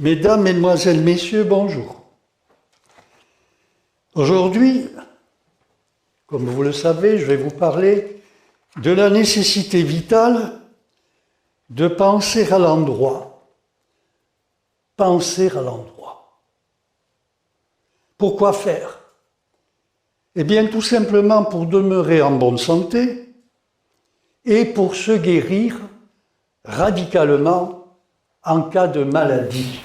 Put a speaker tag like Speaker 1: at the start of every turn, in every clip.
Speaker 1: Mesdames, Mesdemoiselles, Messieurs, bonjour. Aujourd'hui, comme vous le savez, je vais vous parler de la nécessité vitale de penser à l'endroit. Penser à l'endroit. Pourquoi faire? Eh bien, tout simplement pour demeurer en bonne santé et pour se guérir radicalement en cas de maladie.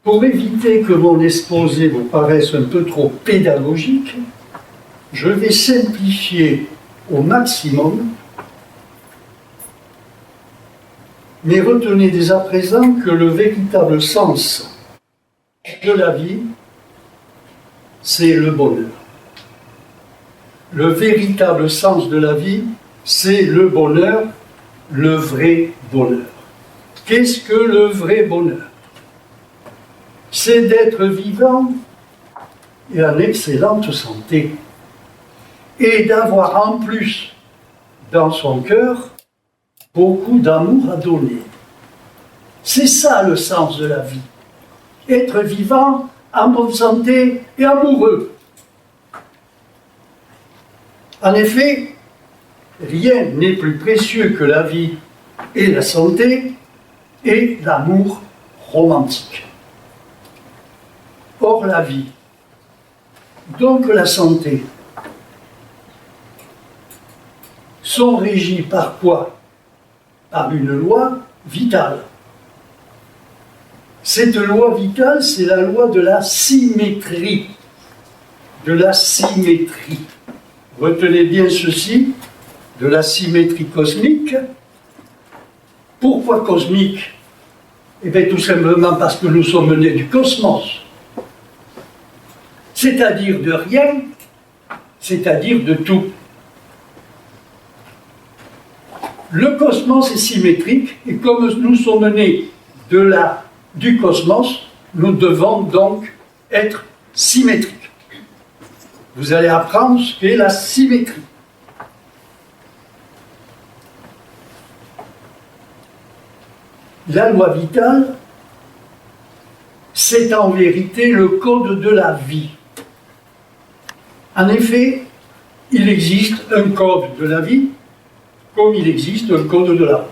Speaker 1: Pour éviter que mon exposé vous paraisse un peu trop pédagogique, je vais simplifier au maximum, mais retenez dès à présent que le véritable sens de la vie, c'est le bonheur. Le véritable sens de la vie, c'est le bonheur, le vrai bonheur. Qu'est-ce que le vrai bonheur? C'est d'être vivant et en excellente santé, et d'avoir en plus dans son cœur beaucoup d'amour à donner. C'est ça le sens de la vie. Être vivant, en bonne santé et amoureux. En effet, rien n'est plus précieux que la vie et la santé et l'amour romantique. Or, la vie, donc la santé, sont régies par quoi? Par une loi vitale. Cette loi vitale, c'est la loi de la symétrie. De la symétrie. Retenez bien ceci, de la symétrie cosmique. Pourquoi cosmique? Eh bien, tout simplement parce que nous sommes nés du cosmos. C'est-à-dire de rien, c'est-à-dire de tout. Le cosmos est symétrique, et comme nous sommes nés du cosmos, nous devons donc être symétriques. Vous allez apprendre ce qu'est la symétrie. La loi vitale, c'est en vérité le code de la vie. En effet, il existe un code de la vie, comme il existe un code de la route.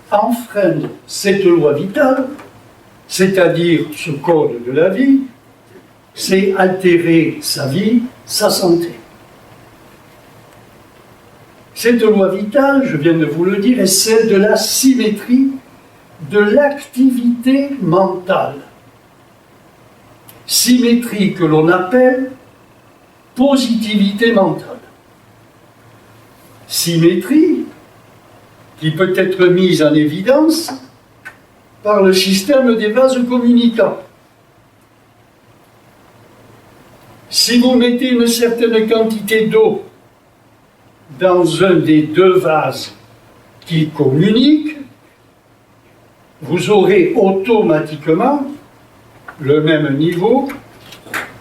Speaker 1: Enfreindre cette loi vitale, c'est-à-dire ce code de la vie, c'est altérer sa vie, sa santé. Cette loi vitale, je viens de vous le dire, est celle de la symétrie de l'activité mentale. Symétrie que l'on appelle positivité mentale. Symétrie qui peut être mise en évidence par le système des vases communicants. Si vous mettez une certaine quantité d'eau dans un des deux vases qui communiquent, vous aurez automatiquement le même niveau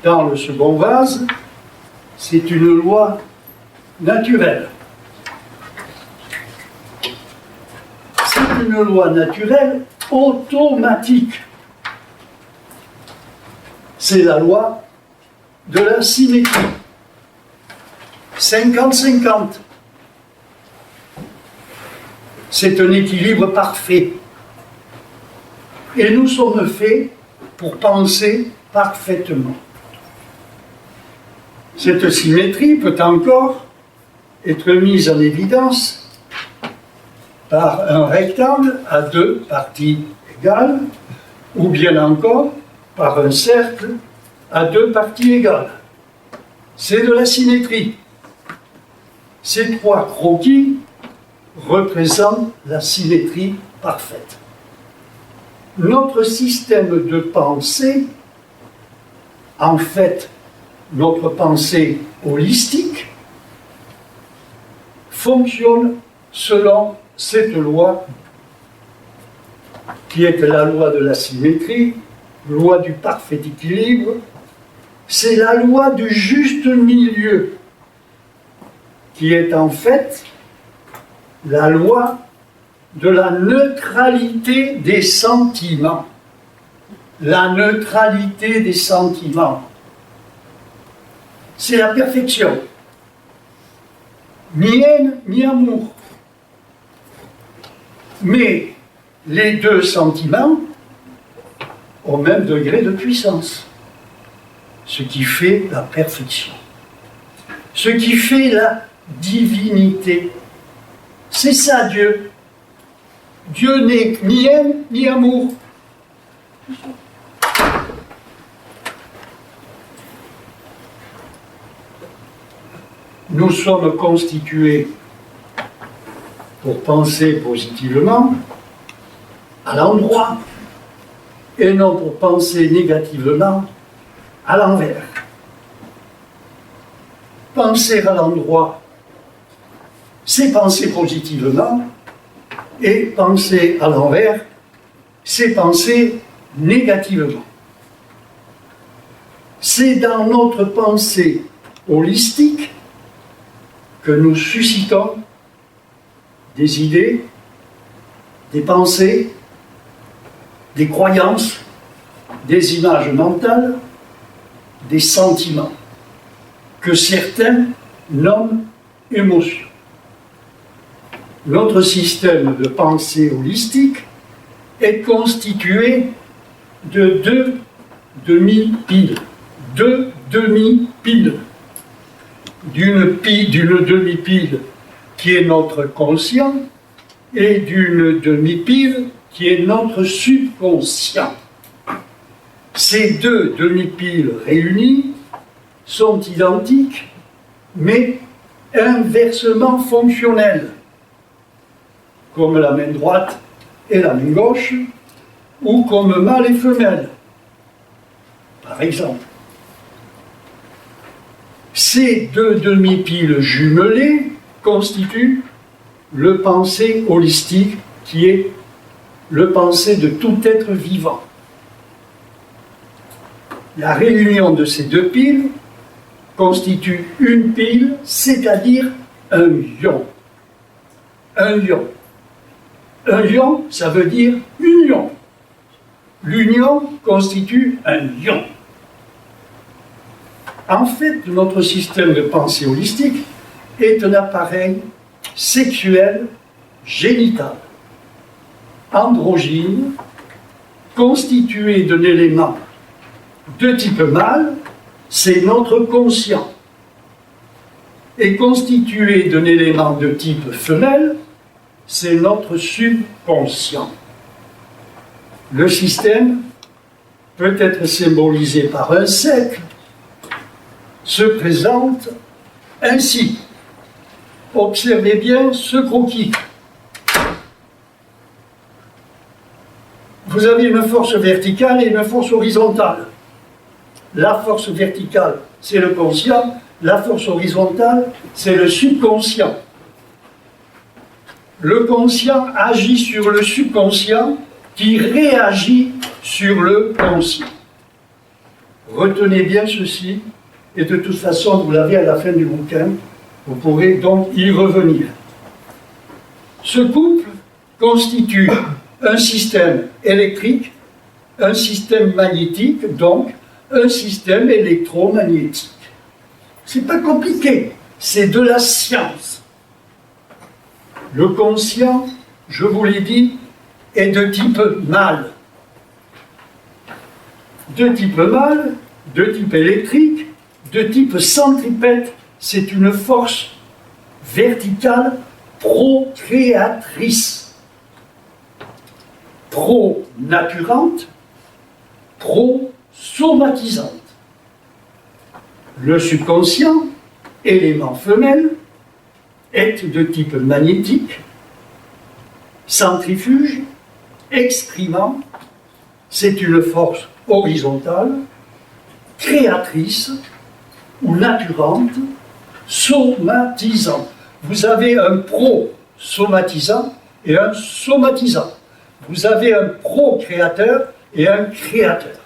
Speaker 1: dans le second vase. C'est une loi naturelle. C'est une loi naturelle automatique. C'est la loi de la symétrie. 50-50. C'est un équilibre parfait. Et nous sommes faits pour penser parfaitement. Cette symétrie peut encore être mise en évidence par un rectangle à deux parties égales, ou bien encore par un cercle à deux parties égales. C'est de la symétrie. Ces trois croquis représentent la symétrie parfaite. Notre système de pensée, en fait, notre pensée holistique, fonctionne selon cette loi qui est la loi de la symétrie, loi du parfait équilibre. C'est la loi du juste milieu qui est en fait la loi de la neutralité des sentiments. La neutralité des sentiments. C'est la perfection. Ni haine, ni amour. Mais les deux sentiments au même degré de puissance. Ce qui fait la perfection. Ce qui fait la divinité. C'est ça Dieu. Dieu n'est ni haine ni amour. Nous sommes constitués pour penser positivement à l'endroit et non pour penser négativement à l'envers. Penser à l'endroit, c'est penser positivement, et penser à l'envers, c'est penser négativement. C'est dans notre pensée holistique que nous suscitons des idées, des pensées, des croyances, des images mentales, des sentiments, que certains nomment émotions. Notre système de pensée holistique est constitué de deux demi-piles. Deux demi-piles. D'une demi-pile qui est notre conscient et d'une demi-pile qui est notre subconscient. Ces deux demi-piles réunies sont identiques, mais inversement fonctionnelles, comme la main droite et la main gauche, ou comme mâle et femelle, par exemple. Ces deux demi-piles jumelées constituent le pensée holistique, qui est le pensée de tout être vivant. La réunion de ces deux piles constitue une pile, c'est-à-dire un ion. Un ion. Un ion, ça veut dire union. L'union constitue un ion. En fait, notre système de pensée holistique est un appareil sexuel génital, androgyne, constitué d'un élément de type mâle, c'est notre conscient, et constitué d'un élément de type femelle, c'est notre subconscient. Le système peut être symbolisé par un cercle, se présente ainsi. Observez bien ce croquis. Vous avez une force verticale et une force horizontale. La force verticale, c'est le conscient. La force horizontale, c'est le subconscient. Le conscient agit sur le subconscient qui réagit sur le conscient. Retenez bien ceci, et de toute façon, vous l'avez à la fin du bouquin, vous pourrez donc y revenir. Ce couple constitue un système électrique, un système magnétique, donc un système électromagnétique. C'est pas compliqué, c'est de la science. Le conscient, je vous l'ai dit, est de type mâle. De type mâle, de type électrique, de type centripète, c'est une force verticale procréatrice, pro-naturante, pro-somatisante. Le subconscient, élément femelle, est de type magnétique, centrifuge, exprimant, c'est une force horizontale, créatrice ou naturante, somatisant. Vous avez un pro-somatisant et un somatisant. Vous avez un procréateur et un créateur.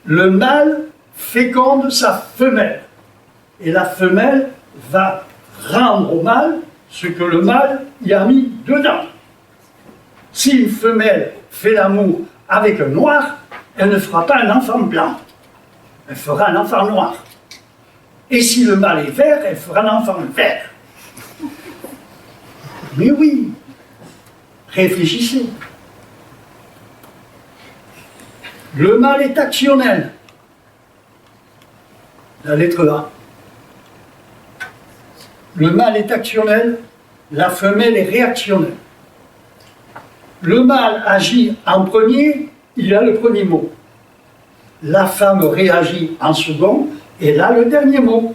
Speaker 1: Le mâle féconde sa femelle et la femelle va rendre au mâle ce que le mâle y a mis dedans. Si une femelle fait l'amour avec un noir, elle ne fera pas un enfant blanc. Elle fera un enfant noir. Et si le mâle est vert, elle fera un enfant vert. Mais oui, réfléchissez. Le mâle est actionnel. La lettre A. Le mâle est actionnel, la femelle est réactionnelle. Le mâle agit en premier, il a le premier mot. La femme réagit en second, et là le dernier mot.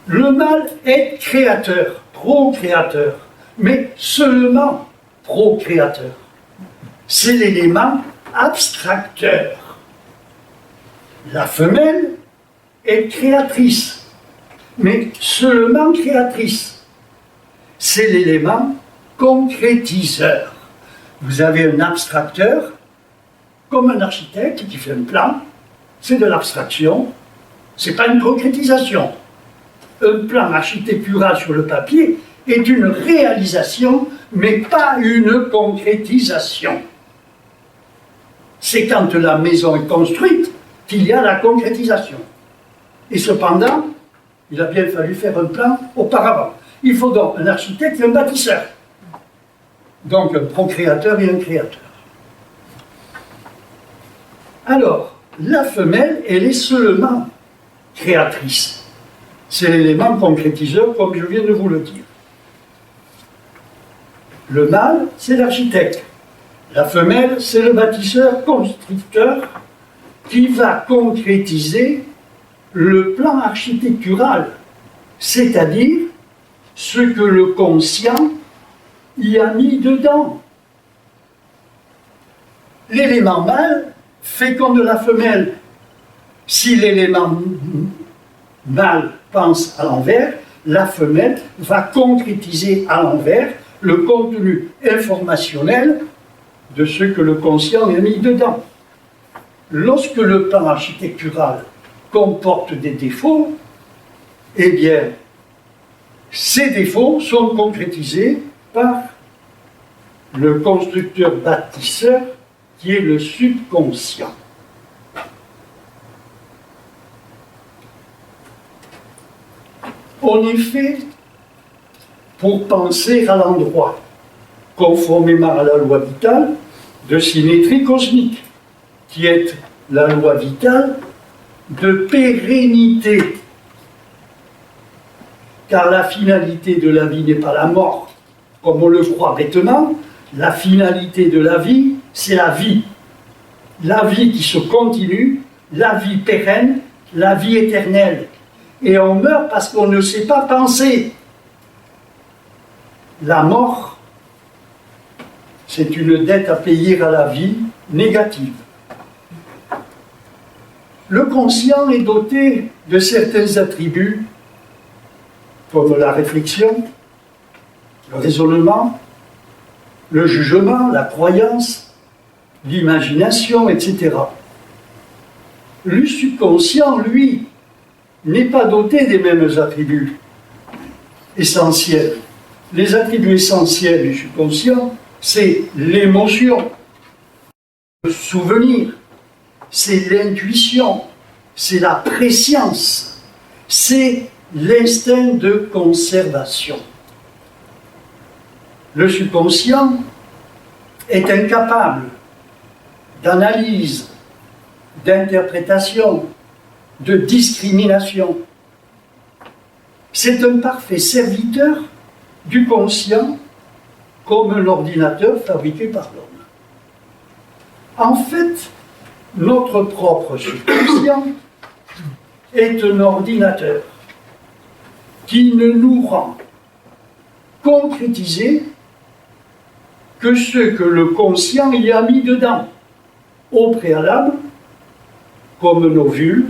Speaker 1: Le mâle est créateur, procréateur, mais seulement procréateur. C'est l'élément abstracteur. La femelle est créatrice, mais seulement créatrice. C'est l'élément concrétiseur. Vous avez un abstracteur, comme un architecte qui fait un plan, c'est de l'abstraction, c'est pas une concrétisation. Un plan architectural sur le papier est une réalisation, mais pas une concrétisation. C'est quand la maison est construite qu'il y a la concrétisation. Et cependant, il a bien fallu faire un plan auparavant. Il faut donc un architecte et un bâtisseur. Donc un procréateur et un créateur. Alors, la femelle, elle est seulement créatrice. C'est l'élément concrétiseur, comme je viens de vous le dire. Le mâle, c'est l'architecte. La femelle, c'est le bâtisseur, constructeur, qui va concrétiser le plan architectural, c'est-à-dire ce que le conscient y a mis dedans. L'élément mâle féconde la femelle. Si l'élément mâle pense à l'envers, la femelle va concrétiser à l'envers le contenu informationnel de ce que le conscient a mis dedans. Lorsque le plan architectural comporte des défauts, eh bien, ces défauts sont concrétisés par le constructeur-bâtisseur qui est le subconscient. En effet, pour penser à l'endroit, conformément à la loi vitale de symétrie cosmique, qui est la loi vitale de pérennité. Car la finalité de la vie n'est pas la mort, comme on le croit bêtement. La finalité de la vie, c'est la vie. La vie qui se continue, la vie pérenne, la vie éternelle. Et on meurt parce qu'on ne sait pas penser. La mort, c'est une dette à payer à la vie négative. Le conscient est doté de certains attributs, comme la réflexion, le raisonnement, le jugement, la croyance, l'imagination, etc. Le subconscient, lui, n'est pas doté des mêmes attributs essentiels. Les attributs essentiels du subconscient, c'est l'émotion, le souvenir, c'est l'intuition, c'est la préscience, c'est l'instinct de conservation. Le subconscient est incapable d'analyse, d'interprétation, de discrimination. C'est un parfait serviteur du conscient comme un ordinateur fabriqué par l'homme. En fait, notre propre subconscient est un ordinateur qui ne nous rend concrétiser que ce que le conscient y a mis dedans, au préalable, comme un ovule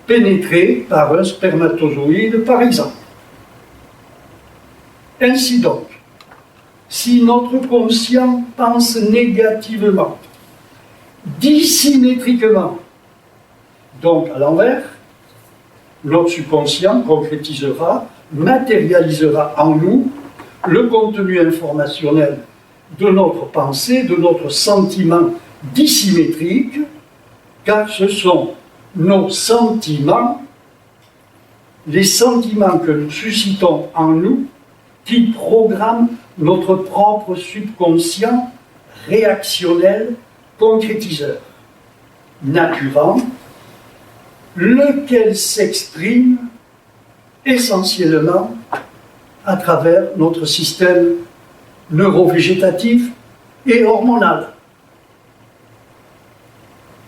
Speaker 1: pénétré par un spermatozoïde, par exemple. Ainsi donc, si notre conscient pense négativement, dissymétriquement, donc à l'envers, notre subconscient concrétisera, matérialisera en nous le contenu informationnel de notre pensée, de notre sentiment dissymétrique, car ce sont nos sentiments, les sentiments que nous suscitons en nous, qui programment notre propre subconscient réactionnel, concrétiseur, naturant, lequel s'exprime essentiellement à travers notre système neurovégétatif et hormonal.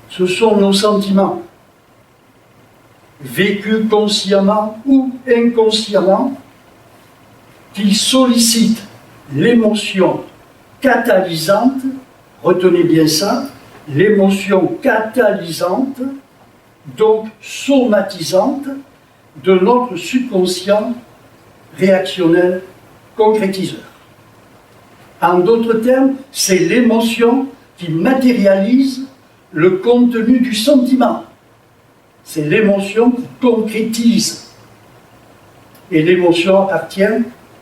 Speaker 1: Ce sont nos sentiments, vécus consciemment ou inconsciemment, qui sollicitent l'émotion catalysante, retenez bien ça, l'émotion catalysante, donc somatisante, de notre subconscient réactionnel concrétiseur. En d'autres termes, c'est l'émotion qui matérialise le contenu du sentiment. C'est l'émotion qui concrétise. Et l'émotion appartient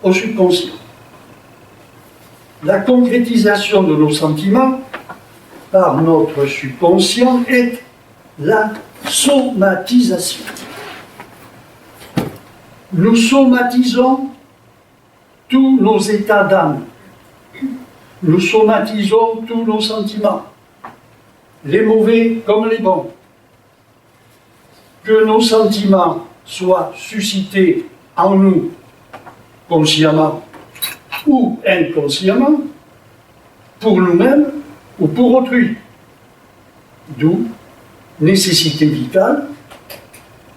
Speaker 1: au subconscient. La concrétisation de nos sentiments par notre subconscient est la somatisation. Nous somatisons tous nos états d'âme. Nous somatisons tous nos sentiments, les mauvais comme les bons. Que nos sentiments soient suscités en nous, consciemment ou inconsciemment, pour nous-mêmes ou pour autrui. D'où nécessité vitale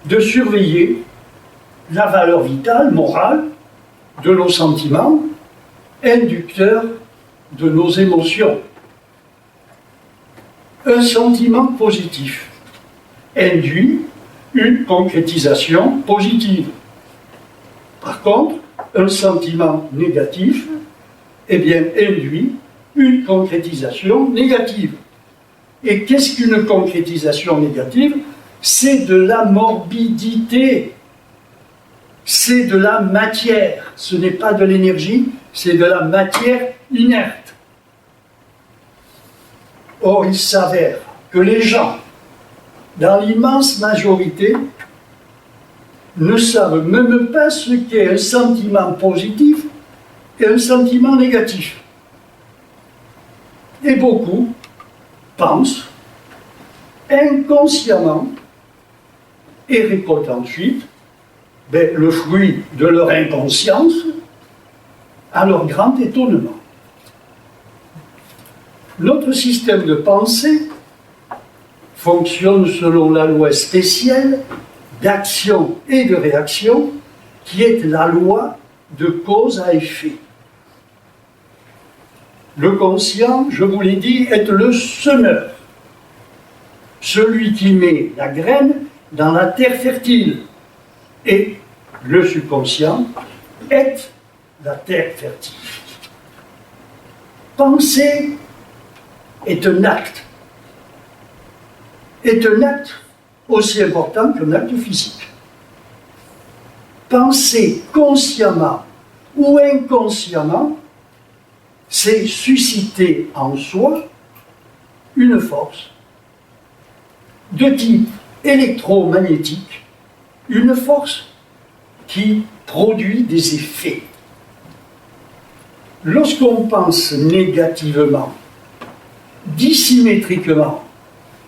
Speaker 1: de surveiller la valeur vitale, morale, de nos sentiments, inducteurs de nos émotions. Un sentiment positif induit une concrétisation positive. Par contre, un sentiment négatif, induit une concrétisation négative. Et qu'est-ce qu'une concrétisation négative? C'est de la morbidité, c'est de la matière, ce n'est pas de l'énergie, c'est de la matière inerte. Or, il s'avère que les gens, dans l'immense majorité, ne savent même pas ce qu'est un sentiment positif et un sentiment négatif. Et beaucoup pensent inconsciemment et récoltent ensuite le fruit de leur inconscience à leur grand étonnement. Notre système de pensée fonctionne selon la loi spéciale d'action et de réaction qui est la loi de cause à effet. Le conscient, je vous l'ai dit, est le semeur, celui qui met la graine dans la terre fertile. Et le subconscient est la terre fertile. Penser est un acte aussi important qu'un acte physique. Penser consciemment ou inconsciemment, c'est susciter en soi une force de type électromagnétique, une force qui produit des effets. Lorsqu'on pense négativement, dissymétriquement,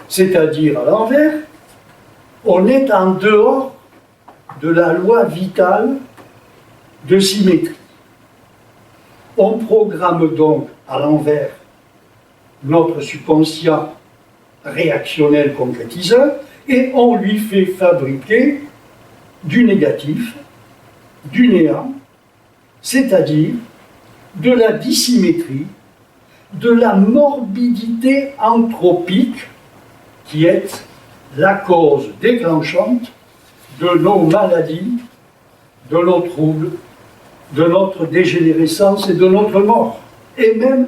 Speaker 1: c'est-à-dire à l'envers, on est en dehors de la loi vitale de symétrie. On programme donc à l'envers notre subconscient réactionnel concrétiseur et on lui fait fabriquer du négatif, du néant, c'est-à-dire de la dissymétrie, de la morbidité anthropique qui est la cause déclenchante de nos maladies, de nos troubles, de notre dégénérescence et de notre mort, et même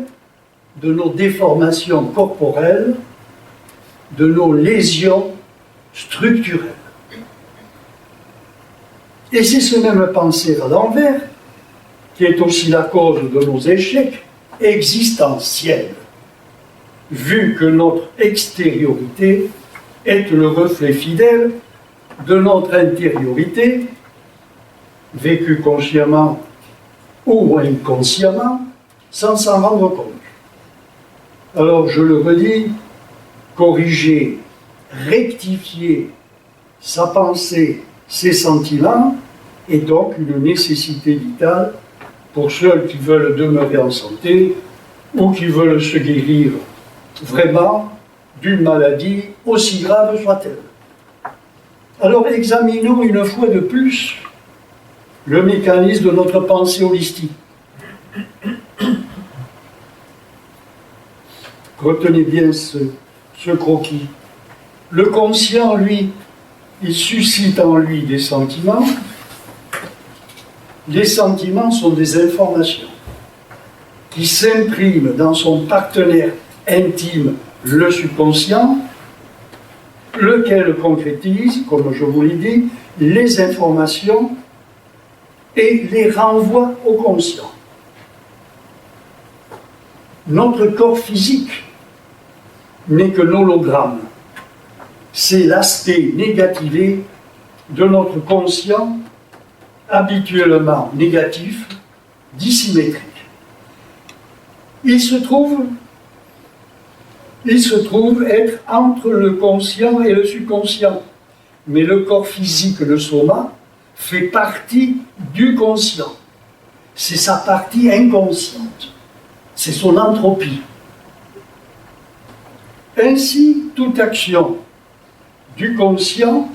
Speaker 1: de nos déformations corporelles, de nos lésions structurelles. Et c'est ce même penser à l'envers qui est aussi la cause de nos échecs existentiels, vu que notre extériorité est le reflet fidèle de notre intériorité, vécue consciemment ou inconsciemment, sans s'en rendre compte. Alors je le redis, corriger, rectifier sa pensée, ses sentiments, est donc une nécessité vitale pour ceux qui veulent demeurer en santé ou qui veulent se guérir vraiment d'une maladie aussi grave soit-elle. Alors examinons une fois de plus le mécanisme de notre pensée holistique. Retenez bien ce croquis. Le conscient, lui, il suscite en lui des sentiments. Les sentiments sont des informations qui s'impriment dans son partenaire intime, le subconscient, lequel concrétise, comme je vous l'ai dit, les informations et les renvoie au conscient. Notre corps physique n'est qu'un hologramme. C'est l'aspect négativé de notre conscient, habituellement négatif, dissymétrique. Il se trouve être entre le conscient et le subconscient. Mais le corps physique, le soma, fait partie du conscient. C'est sa partie inconsciente. C'est son entropie. Ainsi, toute action du conscient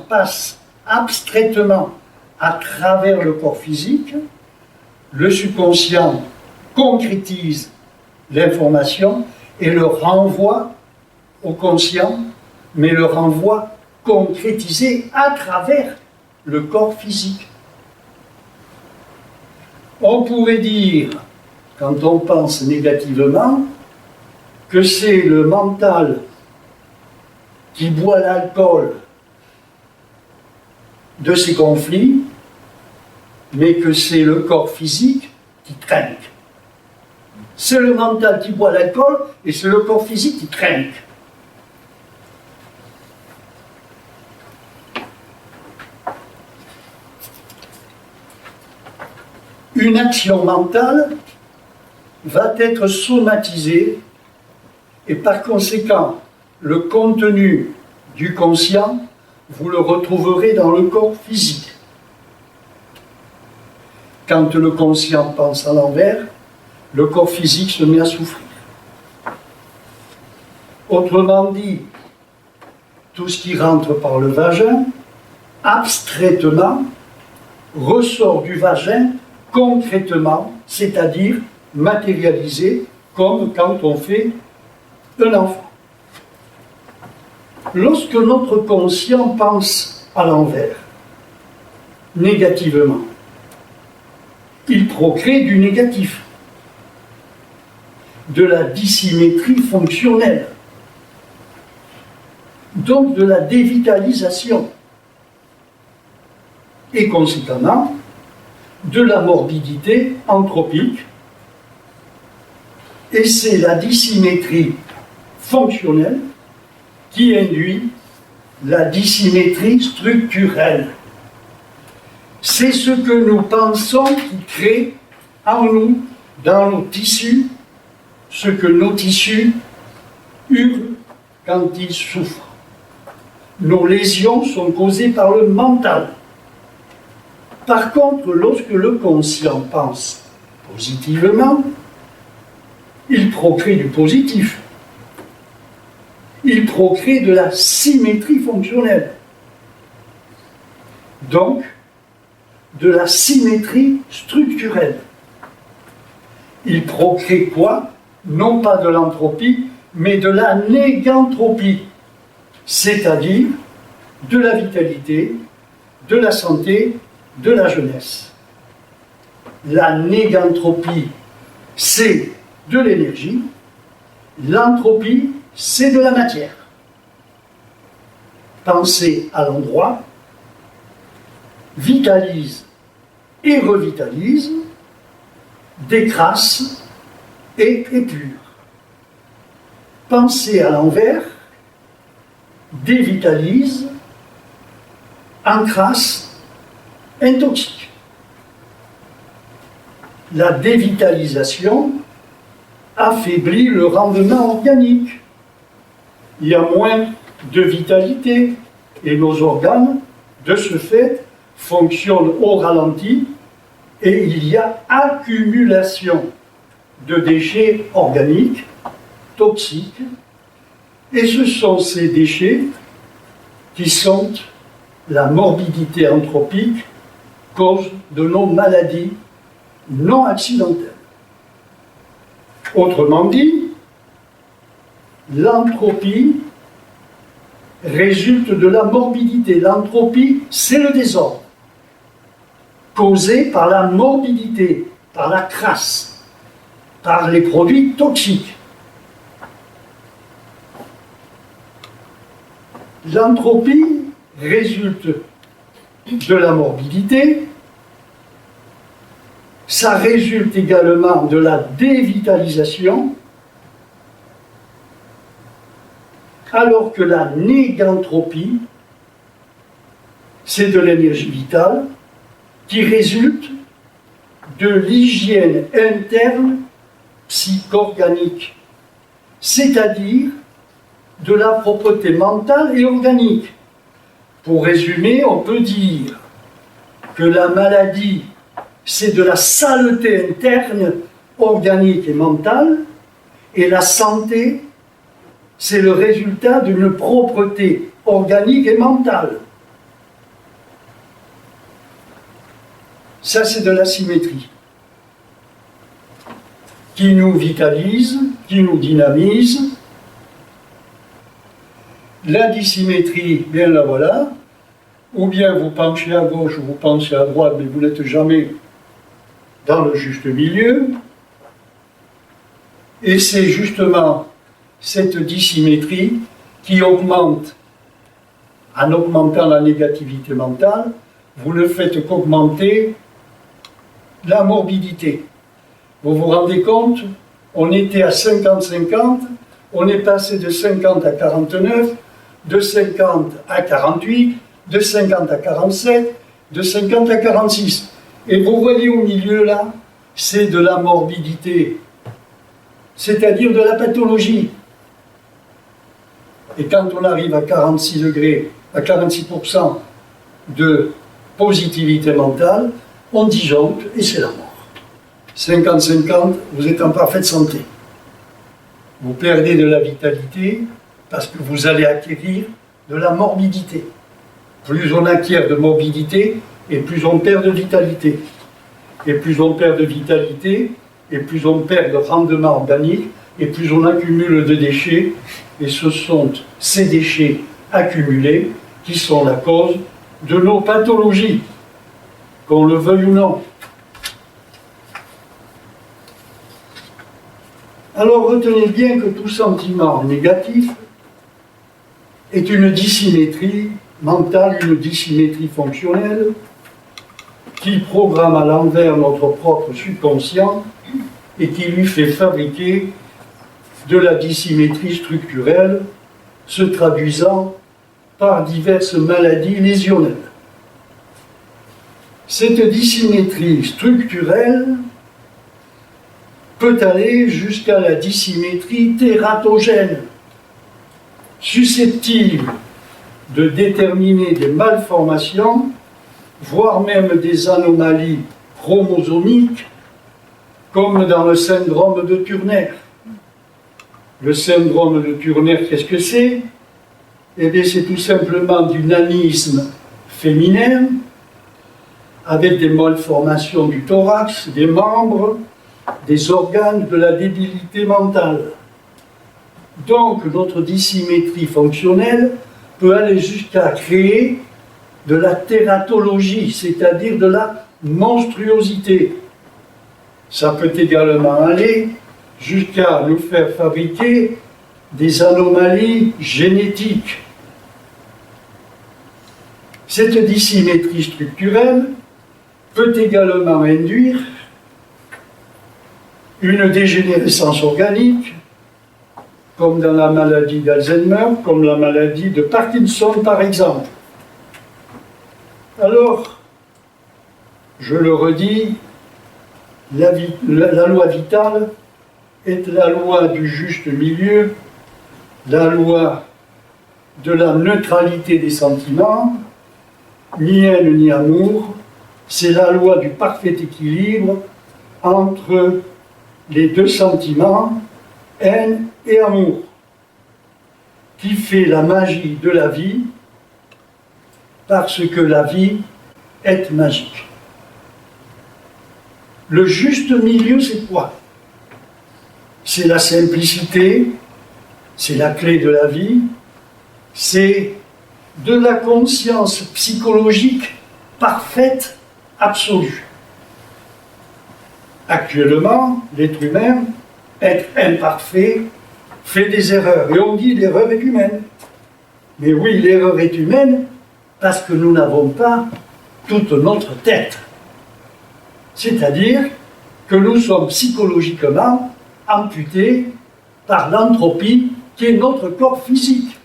Speaker 1: passe abstraitement à travers le corps physique. Le subconscient concrétise l'information et le renvoie au conscient, mais le renvoie concrétisé à travers le corps physique. On pourrait dire, quand on pense négativement, que c'est le mental qui boit l'alcool de ces conflits, mais que c'est le corps physique qui trinque. C'est le mental qui boit l'alcool et c'est le corps physique qui trinque. Une action mentale va être somatisée et par conséquent, le contenu du conscient, vous le retrouverez dans le corps physique. Quand le conscient pense à l'envers, le corps physique se met à souffrir. Autrement dit, tout ce qui rentre par le vagin, abstraitement, ressort du vagin concrètement, c'est-à-dire matérialisé, comme quand on fait un enfant. Lorsque notre conscient pense à l'envers, négativement, il procrée du négatif, de la dissymétrie fonctionnelle, donc de la dévitalisation, et conséquemment de la morbidité anthropique, et c'est la dissymétrie fonctionnelle qui induit la dissymétrie structurelle. C'est ce que nous pensons qui crée en nous, dans nos tissus, ce que nos tissus hurlent quand ils souffrent. Nos lésions sont causées par le mental. Par contre, lorsque le conscient pense positivement, il procrée du positif. Il procrée de la symétrie fonctionnelle. Donc, de la symétrie structurelle. Il procrée quoi? Non pas de l'entropie, mais de la négantropie, c'est-à-dire de la vitalité, de la santé, de la jeunesse. La négantropie, c'est de l'énergie, l'entropie, c'est de la matière. Penser à l'endroit vitalise et revitalise, décrasse et épure. Penser à l'envers dévitalise, encrasse, intoxique. La dévitalisation affaiblit le rendement organique. Il y a moins de vitalité et nos organes, de ce fait, fonctionnent au ralenti et il y a accumulation de déchets organiques, toxiques, et ce sont ces déchets qui sont la morbidité anthropique, cause de nos maladies non accidentelles. Autrement dit, l'entropie résulte de la morbidité. L'entropie, c'est le désordre, causé par la morbidité, par la crasse, par les produits toxiques. L'entropie résulte de la morbidité, ça résulte également de la dévitalisation, alors que la négantropie, c'est de l'énergie vitale qui résulte de l'hygiène interne psychorganique, c'est-à-dire de la propreté mentale et organique. Pour résumer, on peut dire que la maladie, c'est de la saleté interne, organique et mentale, et la santé, c'est le résultat d'une propreté organique et mentale. Ça, c'est de la symétrie qui nous vitalise, qui nous dynamise. La dissymétrie, bien la voilà. Ou bien vous penchez à gauche ou vous penchez à droite, mais vous n'êtes jamais dans le juste milieu. Et c'est justement cette dissymétrie qui augmente, en augmentant la négativité mentale, vous ne faites qu'augmenter la morbidité. Vous vous rendez compte, on était à 50-50, on est passé de 50 à 49, de 50 à 48, de 50 à 47, de 50 à 46. Et vous voyez au milieu là, c'est de la morbidité, c'est-à-dire de la pathologie. Et quand on arrive à 46 degrés, à 46% de positivité mentale, on disjoncte et c'est la mort. 50-50, vous êtes en parfaite santé. Vous perdez de la vitalité parce que vous allez acquérir de la morbidité. Plus on acquiert de morbidité, et plus on perd de vitalité. Et plus on perd de vitalité, et plus on perd de rendement organique, et plus on accumule de déchets, et ce sont ces déchets accumulés qui sont la cause de nos pathologies, qu'on le veuille ou non. Alors retenez bien que tout sentiment négatif est une dissymétrie mentale, une dissymétrie fonctionnelle qui programme à l'envers notre propre subconscient et qui lui fait fabriquer de la dissymétrie structurelle, se traduisant par diverses maladies lésionnelles. Cette dissymétrie structurelle peut aller jusqu'à la dissymétrie tératogène, susceptible de déterminer des malformations, voire même des anomalies chromosomiques, comme dans le syndrome de Turner. Le syndrome de Turner, qu'est-ce que c'est? Eh bien, c'est tout simplement du nanisme féminin, avec des malformations du thorax, des membres, des organes, de la débilité mentale. Donc, notre dissymétrie fonctionnelle peut aller jusqu'à créer de la tératologie, c'est-à-dire de la monstruosité. Ça peut également aller jusqu'à nous faire fabriquer des anomalies génétiques. Cette dissymétrie structurelle peut également induire une dégénérescence organique, comme dans la maladie d'Alzheimer, comme la maladie de Parkinson par exemple. Alors, je le redis, la loi vitale est la loi du juste milieu, la loi de la neutralité des sentiments, ni haine ni amour, c'est la loi du parfait équilibre entre les deux sentiments, haine et amour, qui fait la magie de la vie, parce que la vie est magique. Le juste milieu, c'est quoi? C'est la simplicité, c'est la clé de la vie, c'est de la conscience psychologique parfaite, absolue. Actuellement, l'être humain, être imparfait, fait des erreurs. Et on dit l'erreur est humaine. Mais oui, l'erreur est humaine parce que nous n'avons pas toute notre tête. C'est-à-dire que nous sommes psychologiquement amputés par l'entropie qui est notre corps physique.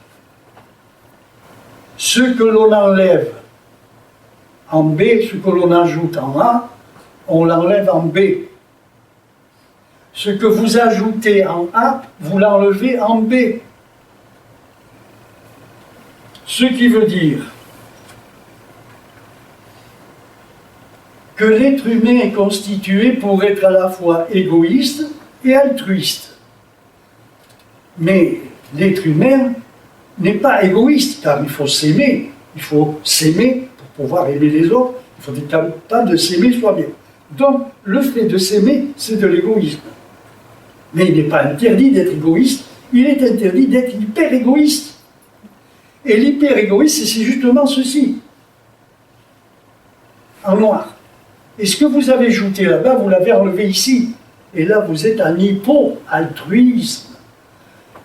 Speaker 1: Ce que l'on enlève en B, ce que l'on ajoute en A, on l'enlève en B. Ce que vous ajoutez en A, vous l'enlevez en B. Ce qui veut dire que l'être humain est constitué pour être à la fois égoïste et altruiste. Mais l'être humain n'est pas égoïste, car il faut s'aimer. Il faut s'aimer pour pouvoir aimer les autres. Il faut être capable de s'aimer soi-même. Donc, le fait de s'aimer, c'est de l'égoïsme. Mais il n'est pas interdit d'être égoïste, il est interdit d'être hyper-égoïste. Et l'hyper-égoïste, c'est justement ceci. En noir. Et ce que vous avez ajouté là-bas, vous l'avez enlevé ici. Et là, vous êtes en hypo-altruisme.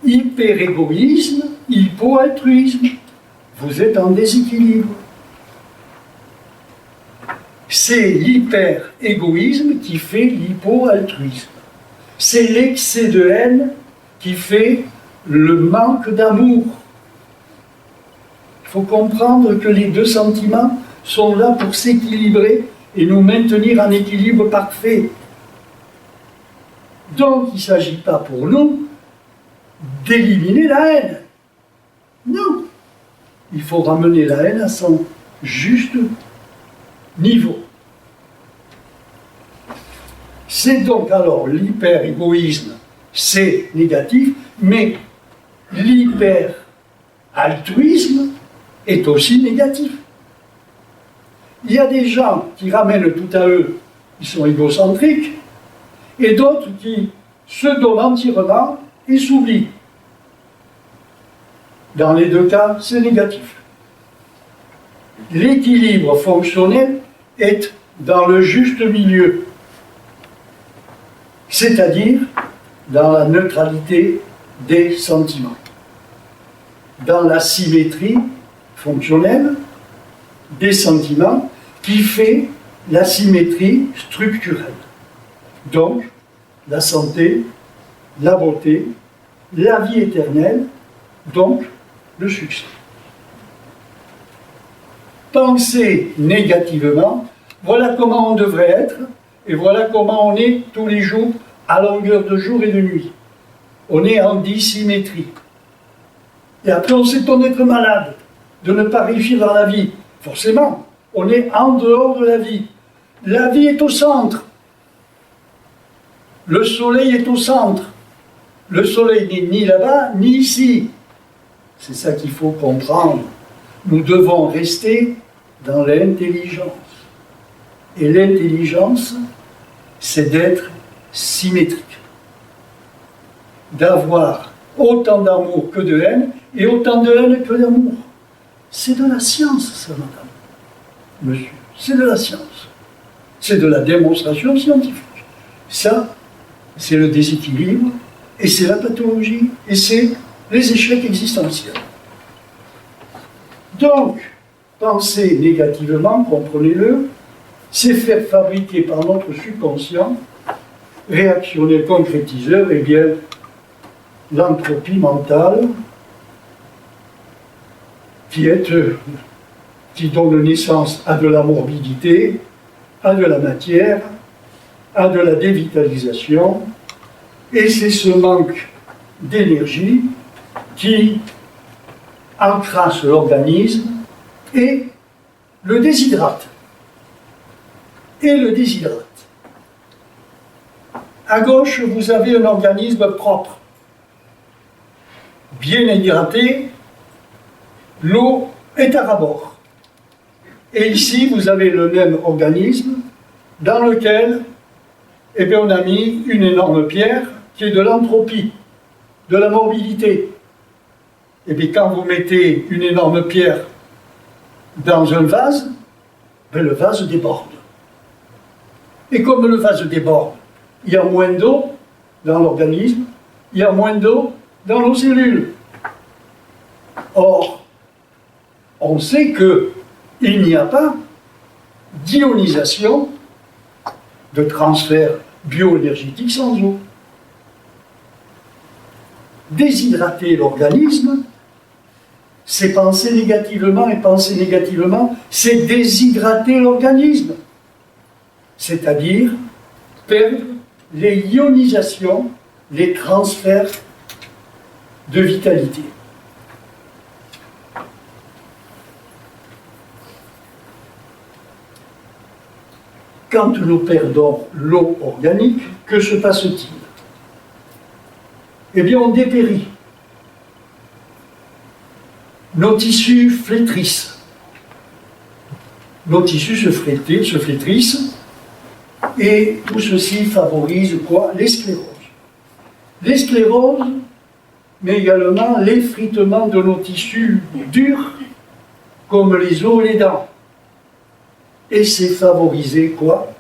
Speaker 1: Hyper-égoïsme, hypo-altruisme. Vous êtes en déséquilibre. C'est l'hyper-égoïsme qui fait l'hypo-altruisme. C'est l'excès de haine qui fait le manque d'amour. Il faut comprendre que les deux sentiments sont là pour s'équilibrer et nous maintenir en équilibre parfait. Donc, il ne s'agit pas pour nous d'éliminer la haine. Non. Il faut ramener la haine à son juste niveau. C'est donc alors l'hyper-égoïsme, c'est négatif, mais l'hyper-altruisme est aussi négatif. Il y a des gens qui ramènent tout à eux, ils sont égocentriques, et d'autres qui se donnent entièrement et s'oublient. Dans les deux cas, c'est négatif. L'équilibre fonctionnel est dans le juste milieu, c'est-à-dire dans la neutralité des sentiments, dans la symétrie fonctionnelle des sentiments qui fait la symétrie structurelle. Donc, la santé, la beauté, la vie éternelle, donc le succès. Penser négativement, voilà comment on devrait être, et voilà comment on est tous les jours, à longueur de jour et de nuit. On est en dissymétrie. Et après, on s'étonne d'être malade, de ne pas réussir dans la vie. Forcément, on est en dehors de la vie. La vie est au centre. Le soleil est au centre. Le soleil n'est ni là-bas, ni ici. C'est ça qu'il faut comprendre. Nous devons rester dans l'intelligence. Et l'intelligence, c'est d'être symétrique. D'avoir autant d'amour que de haine, et autant de haine que d'amour. C'est de la science, ça, madame. Monsieur, c'est de la science. C'est de la démonstration scientifique. Ça, c'est le déséquilibre, et c'est la pathologie, et c'est les échecs existentiels. Donc, penser négativement, comprenez-le, c'est fait fabriquer par notre subconscient, réactionnel concrétiseur, eh bien, l'entropie mentale qui donne naissance à de la morbidité, à de la matière, à de la dévitalisation, et c'est ce manque d'énergie qui encrasse l'organisme et le déshydrate. À gauche, vous avez un organisme propre, bien hydraté, l'eau est à rabord. Et ici, vous avez le même organisme dans lequel on a mis une énorme pierre qui est de l'entropie, de la morbidité. Et bien, quand vous mettez une énorme pierre dans un vase, le vase déborde. Et comme le vase déborde, il y a moins d'eau dans l'organisme, il y a moins d'eau dans nos cellules. Or, on sait qu'il n'y a pas d'ionisation, de transfert bioénergétique sans eau. Déshydrater l'organisme, c'est penser négativement, et penser négativement, c'est déshydrater l'organisme. C'est-à-dire perdre les ionisations, les transferts de vitalité. Quand nous perdons l'eau organique, que se passe-t-il? Eh bien, on dépérit. Nos tissus flétrissent. Nos tissus se flétrissent, et tout ceci favorise quoi? Les scléroses. Les scléroses, mais également l'effritement de nos tissus durs, comme les os et les dents. Et c'est favoriser quoi?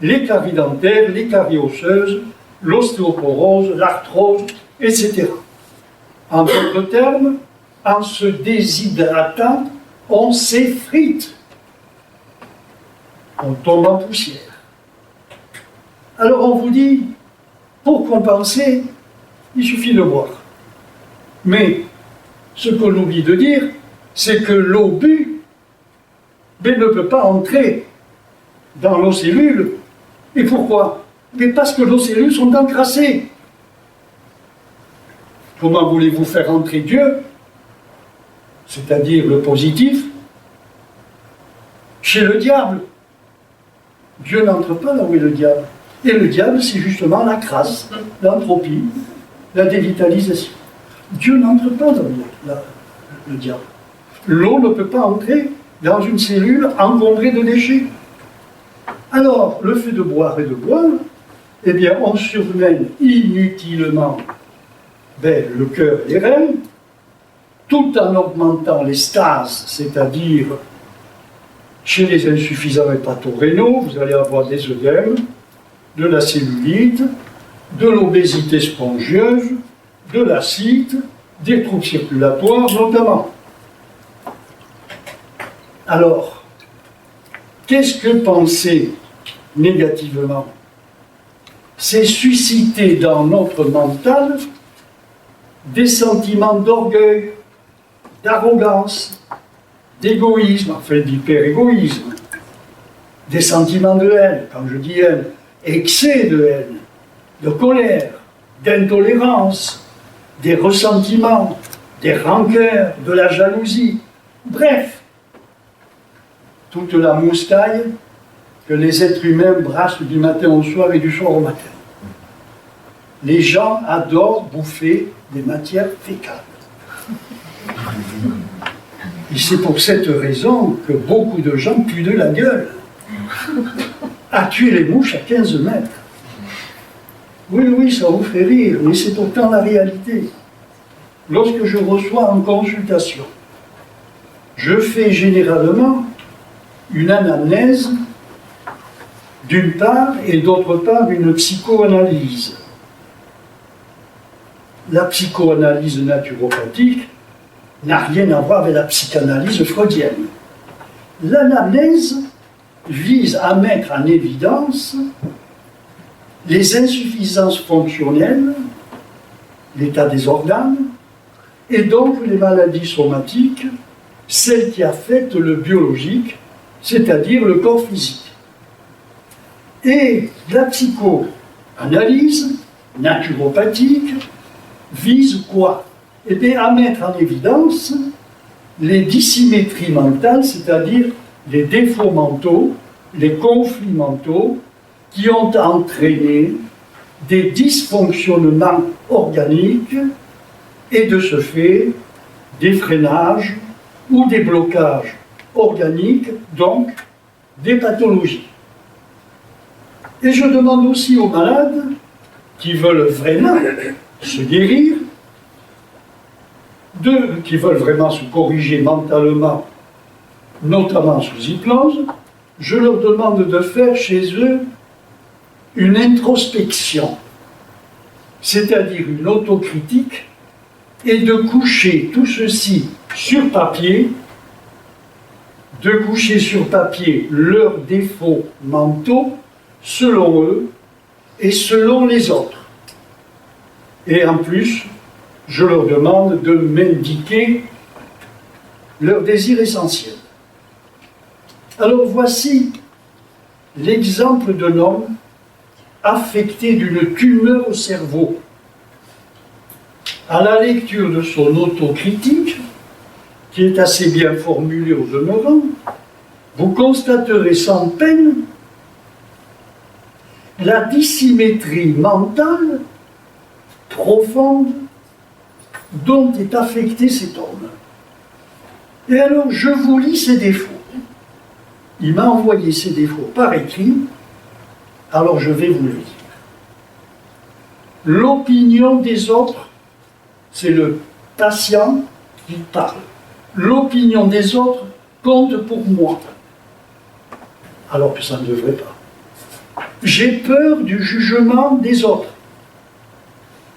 Speaker 1: Les caries dentaires, les caries osseuses, l'ostéoporose, l'arthrose, etc. En d'autres termes, en se déshydratant, on s'effrite. On tombe en poussière. Alors on vous dit, pour compenser, il suffit de boire. Mais ce qu'on oublie de dire, c'est que l'eau bue ne peut pas entrer dans nos cellules. Et pourquoi? Mais parce que nos cellules sont encrassées. Comment voulez-vous faire entrer Dieu, c'est-à-dire le positif, chez le diable? Dieu n'entre pas là où est le diable. Et le diable, c'est justement la crasse, l'entropie, la dévitalisation. Dieu n'entre pas dans le diable. L'eau ne peut pas entrer dans une cellule encombrée de déchets. Alors, le fait de boire et de boire, eh bien, on surmène inutilement le cœur et les reins, tout en augmentant les stases, c'est-à-dire chez les insuffisants hépatorénaux, vous allez avoir des œdèmes, de la cellulite, de l'obésité spongieuse, de l'acide, des troubles circulatoires notamment. Alors, qu'est-ce que penser négativement? C'est susciter dans notre mental des sentiments d'orgueil, d'arrogance, d'égoïsme, enfin d'hyper-égoïsme, des sentiments de haine, quand je dis haine, excès de haine, de colère, d'intolérance, des ressentiments, des rancœurs, de la jalousie, bref, toute la moustaille que les êtres humains brassent du matin au soir et du soir au matin. Les gens adorent bouffer des matières fécales. Et c'est pour cette raison que beaucoup de gens puent de la gueule. À tuer les mouches à 15 mètres. Oui, ça vous fait rire, mais c'est pourtant la réalité. Lorsque je reçois en consultation, je fais généralement une anamnèse d'une part et d'autre part une psychoanalyse. La psychoanalyse naturopathique n'a rien à voir avec la psychanalyse freudienne. L'anamnèse, vise à mettre en évidence les insuffisances fonctionnelles, l'état des organes, et donc les maladies somatiques, celles qui affectent le biologique, c'est-à-dire le corps physique. Et la psychoanalyse naturopathique vise quoi? Eh bien, à mettre en évidence les dissymétries mentales, c'est-à-dire les défauts mentaux, les conflits mentaux qui ont entraîné des dysfonctionnements organiques et de ce fait des freinages ou des blocages organiques, donc des pathologies. Et je demande aussi aux malades qui veulent vraiment se guérir, qui veulent vraiment se corriger mentalement, notamment sous hypnose, je leur demande de faire chez eux une introspection, c'est-à-dire une autocritique, et de coucher tout ceci sur papier, de coucher sur papier leurs défauts mentaux selon eux et selon les autres. Et en plus, je leur demande de m'indiquer leurs désirs essentiels. Alors voici l'exemple d'un homme affecté d'une tumeur au cerveau. À la lecture de son autocritique, qui est assez bien formulée au demeurant, vous constaterez sans peine la dissymétrie mentale profonde dont est affecté cet homme. Et alors, je vous lis ses défauts. Il m'a envoyé ses défauts par écrit, alors je vais vous les dire. L'opinion des autres, c'est le patient qui parle. L'opinion des autres compte pour moi, alors que ça ne devrait pas. J'ai peur du jugement des autres.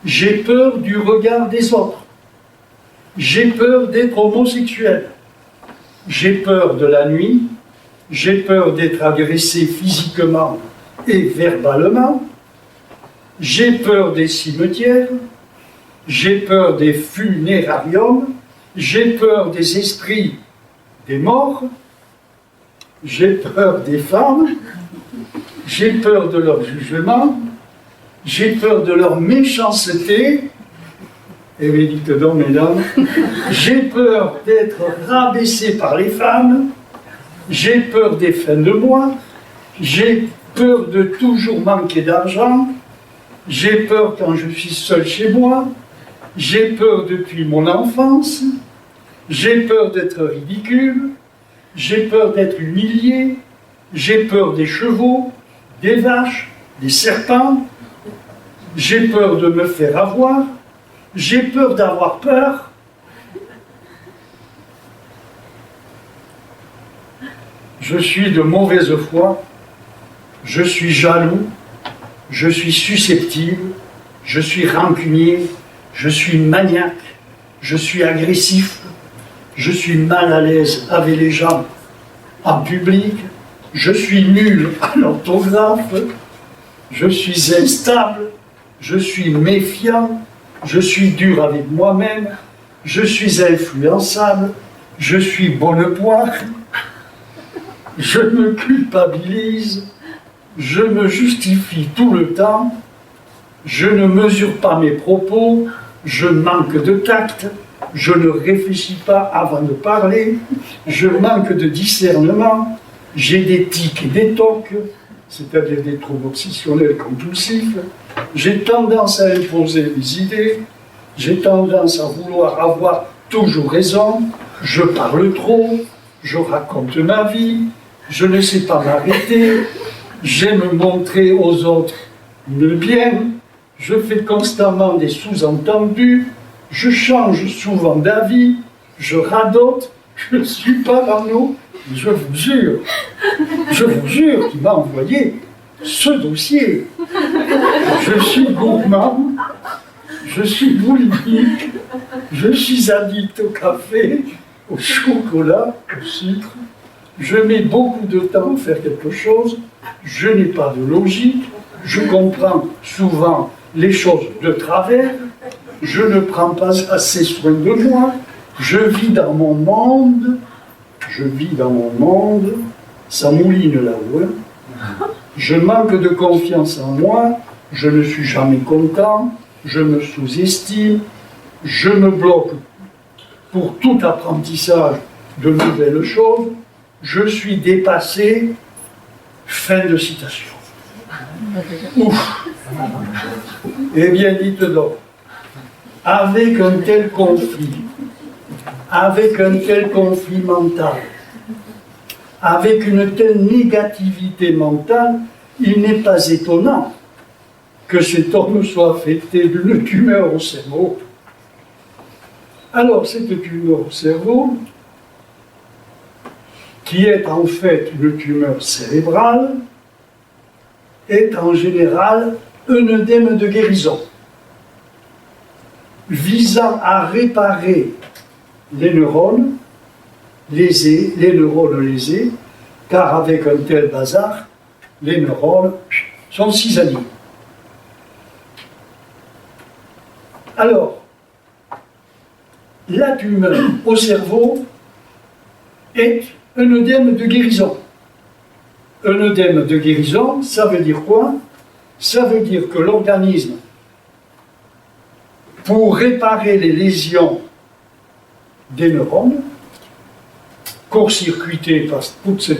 Speaker 1: J'ai peur du regard des autres. J'ai peur d'être homosexuel. J'ai peur de la nuit. J'ai peur d'être agressé physiquement et verbalement. J'ai peur des cimetières. J'ai peur des funérariums. J'ai peur des esprits des morts. J'ai peur des femmes. J'ai peur de leur jugement. J'ai peur de leur méchanceté. Et vous dites donc, mesdames, j'ai peur d'être rabaissé par les femmes. J'ai peur des fins de mois. J'ai peur de toujours manquer d'argent. J'ai peur quand je suis seul chez moi. J'ai peur depuis mon enfance. J'ai peur d'être ridicule. J'ai peur d'être humilié. J'ai peur des chevaux, des vaches, des serpents. J'ai peur de me faire avoir. J'ai peur d'avoir peur. Je suis de mauvaise foi. Je suis jaloux. Je suis susceptible. Je suis rancunier. Je suis maniaque. Je suis agressif. Je suis mal à l'aise avec les gens en public. Je suis nul à l'orthographe. Je suis instable. Je suis méfiant. Je suis dur avec moi-même. Je suis influençable. Je suis bonne poire. Je me culpabilise. Je me justifie tout le temps. Je ne mesure pas mes propos. Je manque de tact. Je ne réfléchis pas avant de parler. Je manque de discernement. J'ai des tics et des tocs, c'est-à-dire des troubles obsessionnels compulsifs. J'ai tendance à imposer mes idées. J'ai tendance à vouloir avoir toujours raison. Je parle trop. Je raconte ma vie. Je ne sais pas m'arrêter. J'aime montrer aux autres le bien. Je fais constamment des sous-entendus. Je change souvent d'avis. Je radote. Je suis parano. Je vous jure qu'il m'a envoyé ce dossier. Je suis gourmand. Je suis boulimique. Je suis addict au café, au chocolat, au sucre. je mets beaucoup de temps à faire quelque chose, je n'ai pas de logique, je comprends souvent les choses de travers, je ne prends pas assez soin de moi, je vis dans mon monde, ça mouline là-haut, hein. Je manque de confiance en moi, je ne suis jamais content, je me sous-estime, je me bloque pour tout apprentissage de nouvelles choses, je suis dépassé, fin de citation. Ouf. Eh bien, dites donc, avec un tel conflit mental, avec une telle négativité mentale, il n'est pas étonnant que cet homme soit affecté d'une tumeur au cerveau. Alors, cette tumeur au cerveau, qui est en fait une tumeur cérébrale, est en général un œdème de guérison, visant à réparer les neurones lésés, car avec un tel bazar, les neurones sont cisaillés. Alors, la tumeur au cerveau est un œdème de guérison. Un œdème de guérison, ça veut dire quoi? Ça veut dire que l'organisme, pour réparer les lésions des neurones, court-circuité par tout ce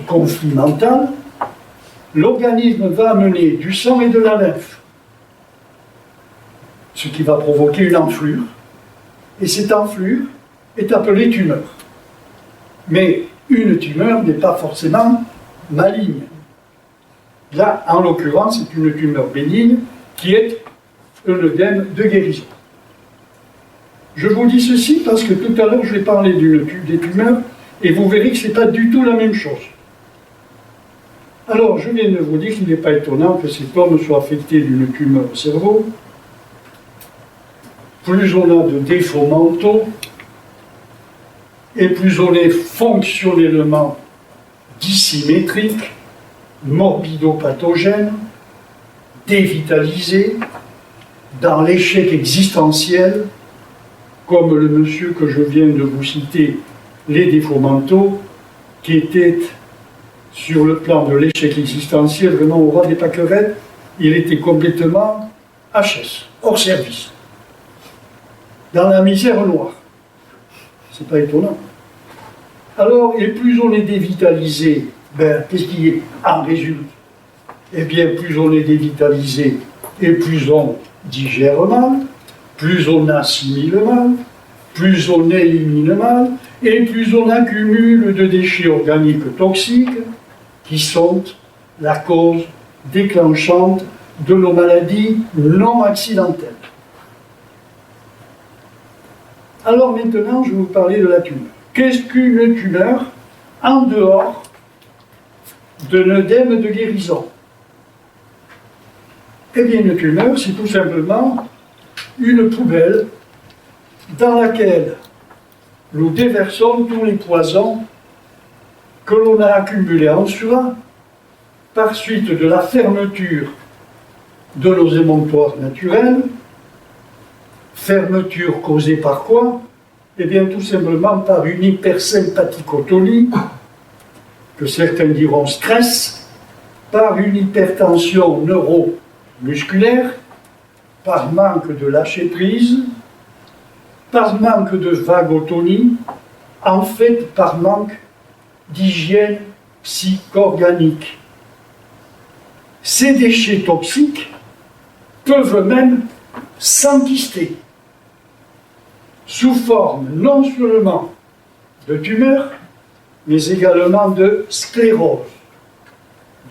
Speaker 1: conflit mental, l'organisme va amener du sang et de la lymphe, ce qui va provoquer une enflure, et cette enflure est appelée tumeur. Mais une tumeur n'est pas forcément maligne. Là, en l'occurrence, c'est une tumeur bénigne qui est un œdème de guérison. Je vous dis ceci parce que tout à l'heure, je vais parler des tumeurs et vous verrez que ce n'est pas du tout la même chose. Alors, je viens de vous dire qu'il n'est pas étonnant que cet homme soit affecté d'une tumeur au cerveau. Plus on a de défauts mentaux, et plus on est fonctionnellement dissymétrique, morbidopathogène, dévitalisé, dans l'échec existentiel, comme le monsieur que je viens de vous citer, les défauts mentaux, qui était sur le plan de l'échec existentiel, vraiment au roi des pâquerettes, il était complètement HS, hors service, dans la misère noire. C'est pas étonnant. Alors, et plus on est dévitalisé, qu'est-ce qui en résulte? Eh bien, plus on est dévitalisé, et plus on digère mal, plus on assimile mal, plus on élimine mal, et plus on accumule de déchets organiques toxiques qui sont la cause déclenchante de nos maladies non accidentelles. Alors maintenant, je vais vous parler de la tumeur. Qu'est-ce qu'une tumeur en dehors d'un œdème de guérison? Eh bien, une tumeur, c'est tout simplement une poubelle dans laquelle nous déversons tous les poisons que l'on a accumulés en soi par suite de la fermeture de nos émonctoires naturels. Fermeture causée par quoi? Eh bien, tout simplement par une hypersympathicotonie, que certains diront stress, par une hypertension neuromusculaire, par manque de lâcher prise, par manque de vagotonie, en fait par manque d'hygiène psychorganique. Ces déchets toxiques peuvent même s'enquister sous forme non seulement de tumeurs, mais également de sclérose,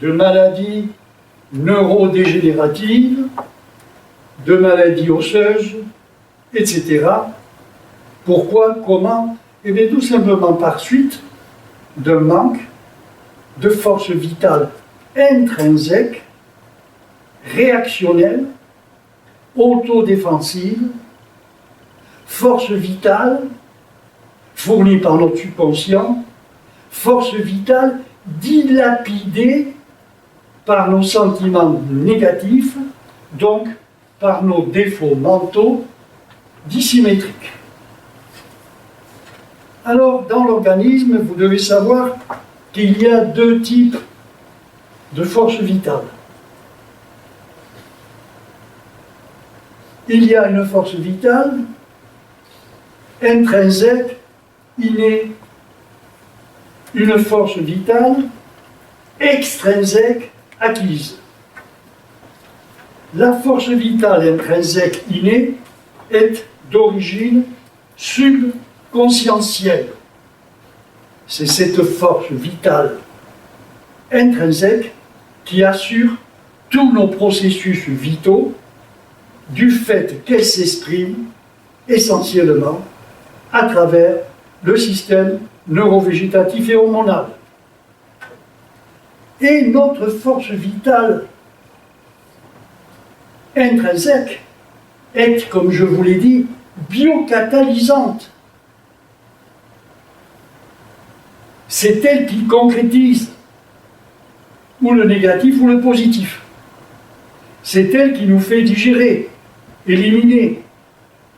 Speaker 1: de maladies neurodégénératives, de maladies osseuses, etc. Pourquoi? Comment? Eh bien, tout simplement par suite d'un manque de force vitale intrinsèque, réactionnelle, autodéfensive, force vitale, fournie par notre subconscient, force vitale dilapidée par nos sentiments négatifs, donc par nos défauts mentaux dissymétriques. Alors, dans l'organisme, vous devez savoir qu'il y a deux types de force vitale. Il y a une force vitale intrinsèque, innée, une force vitale extrinsèque, acquise. La force vitale intrinsèque innée est d'origine subconscientielle. C'est cette force vitale intrinsèque qui assure tous nos processus vitaux du fait qu'elle s'exprime essentiellement à travers le système neurovégétatif et hormonal. Et notre force vitale intrinsèque est, comme je vous l'ai dit, biocatalysante. C'est elle qui concrétise ou le négatif ou le positif. C'est elle qui nous fait digérer, éliminer,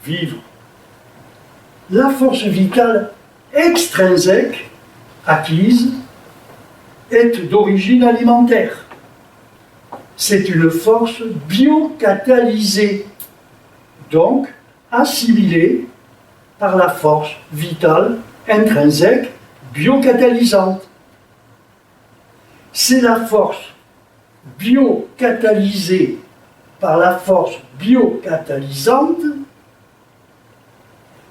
Speaker 1: vivre. La force vitale extrinsèque, acquise, est d'origine alimentaire. C'est une force biocatalysée, donc assimilée par la force vitale intrinsèque biocatalysante. C'est la force biocatalysée par la force biocatalysante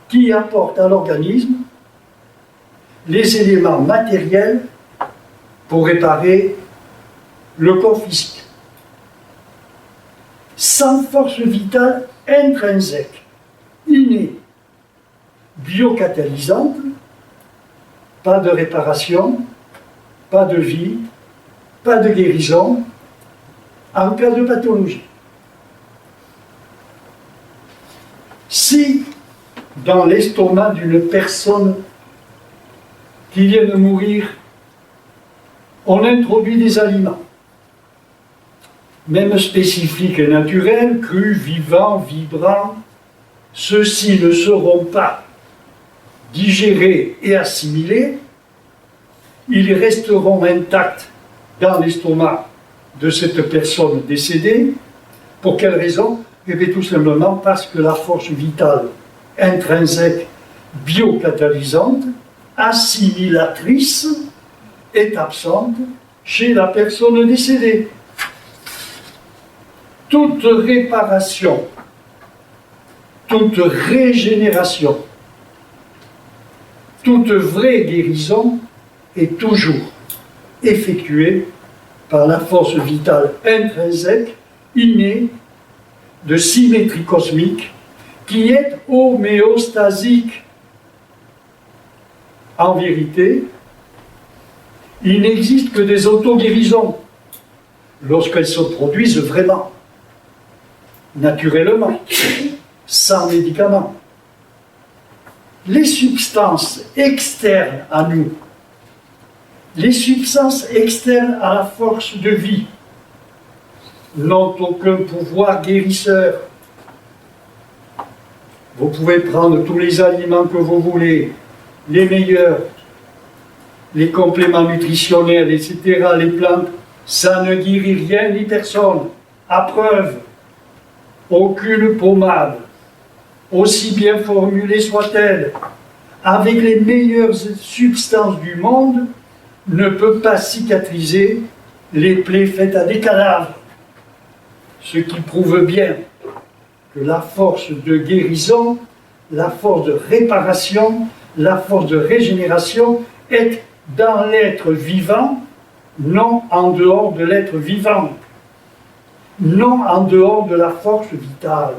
Speaker 1: qui apporte à l'organisme les éléments matériels pour réparer le corps physique. Sans force vitale intrinsèque, innée, biocatalysante, pas de réparation, pas de vie, pas de guérison en cas de pathologie. Si dans l'estomac d'une personne qui vient de mourir, on introduit des aliments, même spécifiques et naturels, crus, vivants, vibrants, ceux-ci ne seront pas digérés et assimilés, ils resteront intacts dans l'estomac de cette personne décédée. Pour quelle raison? Eh bien, tout simplement parce que la force vitale intrinsèque biocatalysante, assimilatrice, est absente chez la personne décédée. Toute réparation, toute régénération, toute vraie guérison est toujours effectuée par la force vitale intrinsèque, innée, de symétrie cosmique, qui est homéostasique. En vérité, il n'existe que des auto-guérisons lorsqu'elles se produisent vraiment, naturellement, sans médicaments. Les substances externes à nous, les substances externes à la force de vie, n'ont aucun pouvoir guérisseur. Vous pouvez prendre tous les aliments que vous voulez, les meilleurs, les compléments nutritionnels, etc., les plantes, ça ne guérit rien ni personne. À preuve, aucune pommade, aussi bien formulée soit-elle, avec les meilleures substances du monde, ne peut pas cicatriser les plaies faites à des cadavres. Ce qui prouve bien que la force de guérison, la force de réparation, la force de régénération est dans l'être vivant, non en dehors de l'être vivant, non en dehors de la force vitale.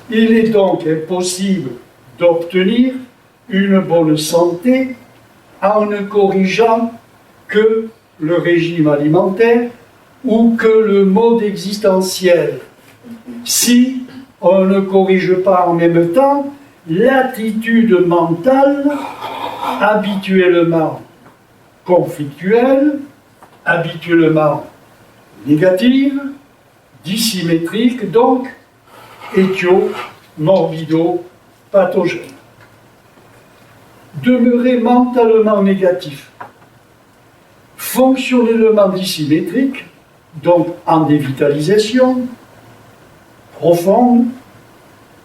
Speaker 1: Il est donc impossible d'obtenir une bonne santé en ne corrigeant que le régime alimentaire ou que le mode existentiel. Si on ne corrige pas en même temps l'attitude mentale habituellement conflictuelle, habituellement négative, dissymétrique, donc éthio-morbido-pathogène. Demeurer mentalement négatif, fonctionnellement dissymétrique, donc en dévitalisation profonde,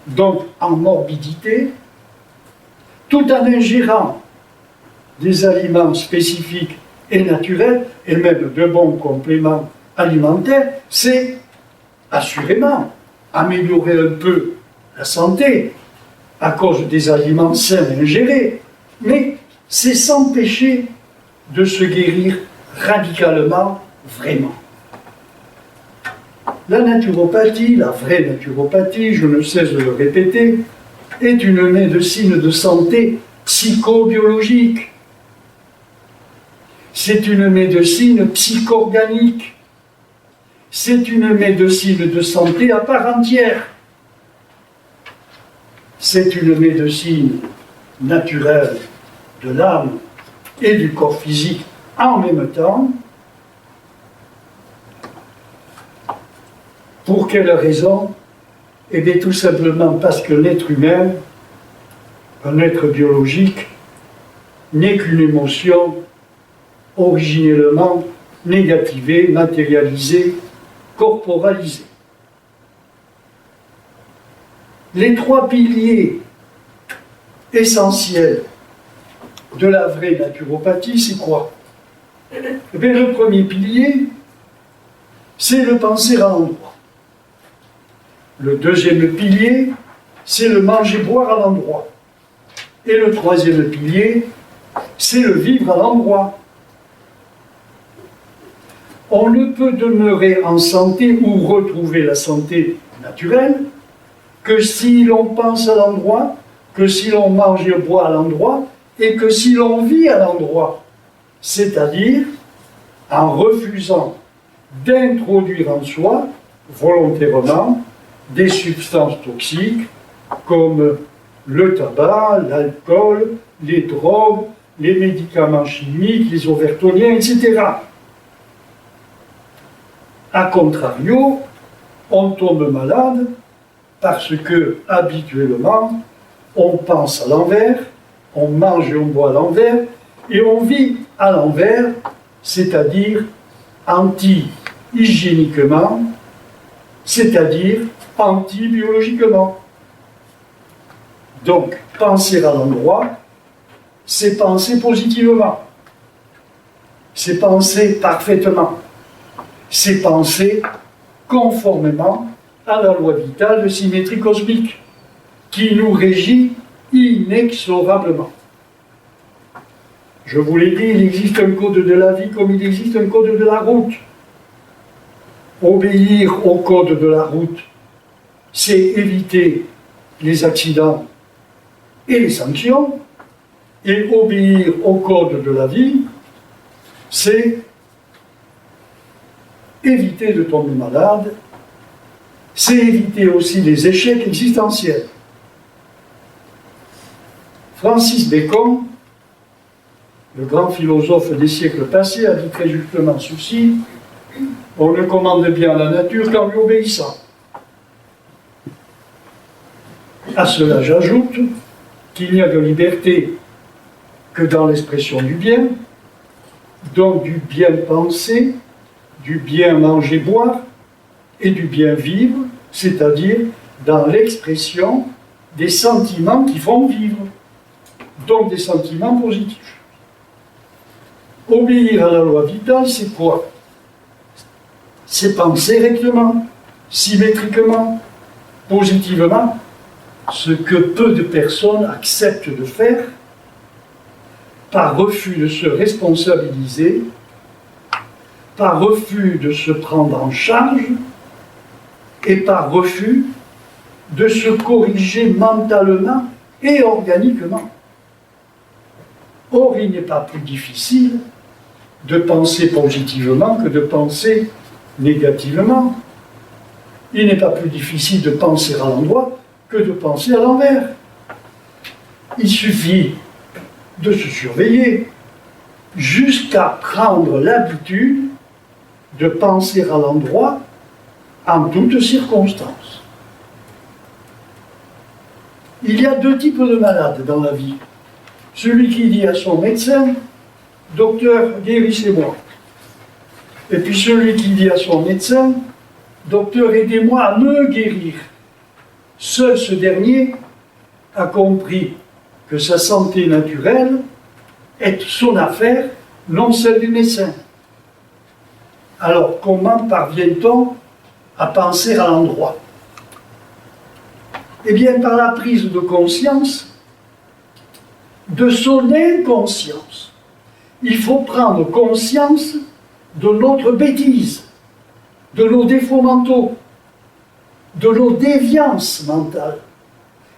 Speaker 1: donc en morbidité, tout en ingérant des aliments spécifiques et naturels, et même de bons compléments alimentaires, c'est assurément améliorer un peu la santé à cause des aliments sains ingérés, mais c'est s'empêcher de se guérir radicalement, vraiment. La naturopathie, la vraie naturopathie, je ne cesse de le répéter, est une médecine de santé psychobiologique. C'est une médecine psychorganique. C'est une médecine de santé à part entière. C'est une médecine naturelle de l'âme et du corps physique en même temps. Pour quelle raison? Eh bien, tout simplement parce que l'être humain, un être biologique, n'est qu'une émotion originellement négativée, matérialisée, corporalisée. Les trois piliers essentiels de la vraie naturopathie, c'est quoi? Eh bien, le premier pilier, c'est le penser à l'endroit. Le deuxième pilier, c'est le manger-boire à l'endroit. Et le troisième pilier, c'est le vivre à l'endroit. On ne peut demeurer en santé ou retrouver la santé naturelle que si l'on pense à l'endroit, que si l'on mange et boit à l'endroit, et que si l'on vit à l'endroit. C'est-à-dire en refusant d'introduire en soi, volontairement, des substances toxiques comme le tabac, l'alcool, les drogues, les médicaments chimiques, les overtoniens, etc. A contrario, on tombe malade parce que, habituellement, on pense à l'envers, on mange et on boit à l'envers, et on vit à l'envers, c'est-à-dire anti-hygiéniquement, c'est-à-dire anti-biologiquement. Donc, penser à l'endroit, c'est penser positivement, c'est penser parfaitement, c'est penser conformément à la loi vitale de symétrie cosmique qui nous régit inexorablement. Je vous l'ai dit, il existe un code de la vie comme il existe un code de la route. Obéir au code de la route, c'est éviter les accidents et les sanctions, et obéir au code de la vie, c'est éviter de tomber malade, c'est éviter aussi les échecs existentiels. Francis Bacon, le grand philosophe des siècles passés, a dit très justement ceci: on ne commande bien la nature qu'en lui obéissant. À cela, j'ajoute qu'il n'y a de liberté que dans l'expression du bien, donc du bien penser, du bien manger-boire et du bien vivre, c'est-à-dire dans l'expression des sentiments qui font vivre, donc des sentiments positifs. Obéir à la loi vitale, c'est quoi? C'est penser rectement, symétriquement, positivement, ce que peu de personnes acceptent de faire par refus de se responsabiliser, par refus de se prendre en charge et par refus de se corriger mentalement et organiquement. Or, il n'est pas plus difficile de penser positivement que de penser négativement. Il n'est pas plus difficile de penser à l'endroit que de penser à l'envers. Il suffit de se surveiller jusqu'à prendre l'habitude de penser à l'endroit en toutes circonstances. Il y a deux types de malades dans la vie. Celui qui dit à son médecin, « Docteur, guérissez-moi ». Et puis celui qui dit à son médecin, « Docteur, aidez-moi à me guérir ». Seul ce dernier a compris que sa santé naturelle est son affaire, non celle du médecin. Alors, comment parvient-on à penser à l'endroit? Eh bien, par la prise de conscience de son inconscience. Il faut prendre conscience de notre bêtise, de nos défauts mentaux, de nos déviances mentales.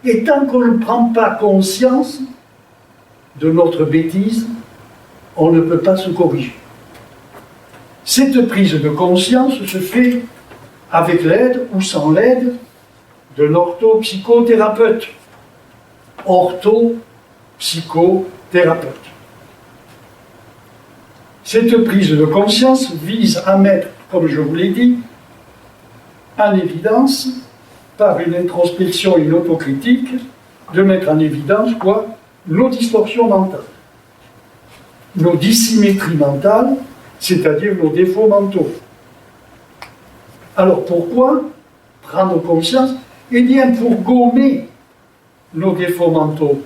Speaker 1: Et tant qu'on ne prend pas conscience de notre bêtise, on ne peut pas se corriger. Cette prise de conscience se fait avec l'aide ou sans l'aide de l'orthopsychothérapeute. Orthopsychothérapeute. Cette prise de conscience vise à mettre, comme je vous l'ai dit, en évidence, par une introspection et une autocritique, de mettre en évidence quoi? Nos distorsions mentales, nos dissymétries mentales, c'est-à-dire nos défauts mentaux. Alors pourquoi prendre conscience? Eh bien pour gommer nos défauts mentaux,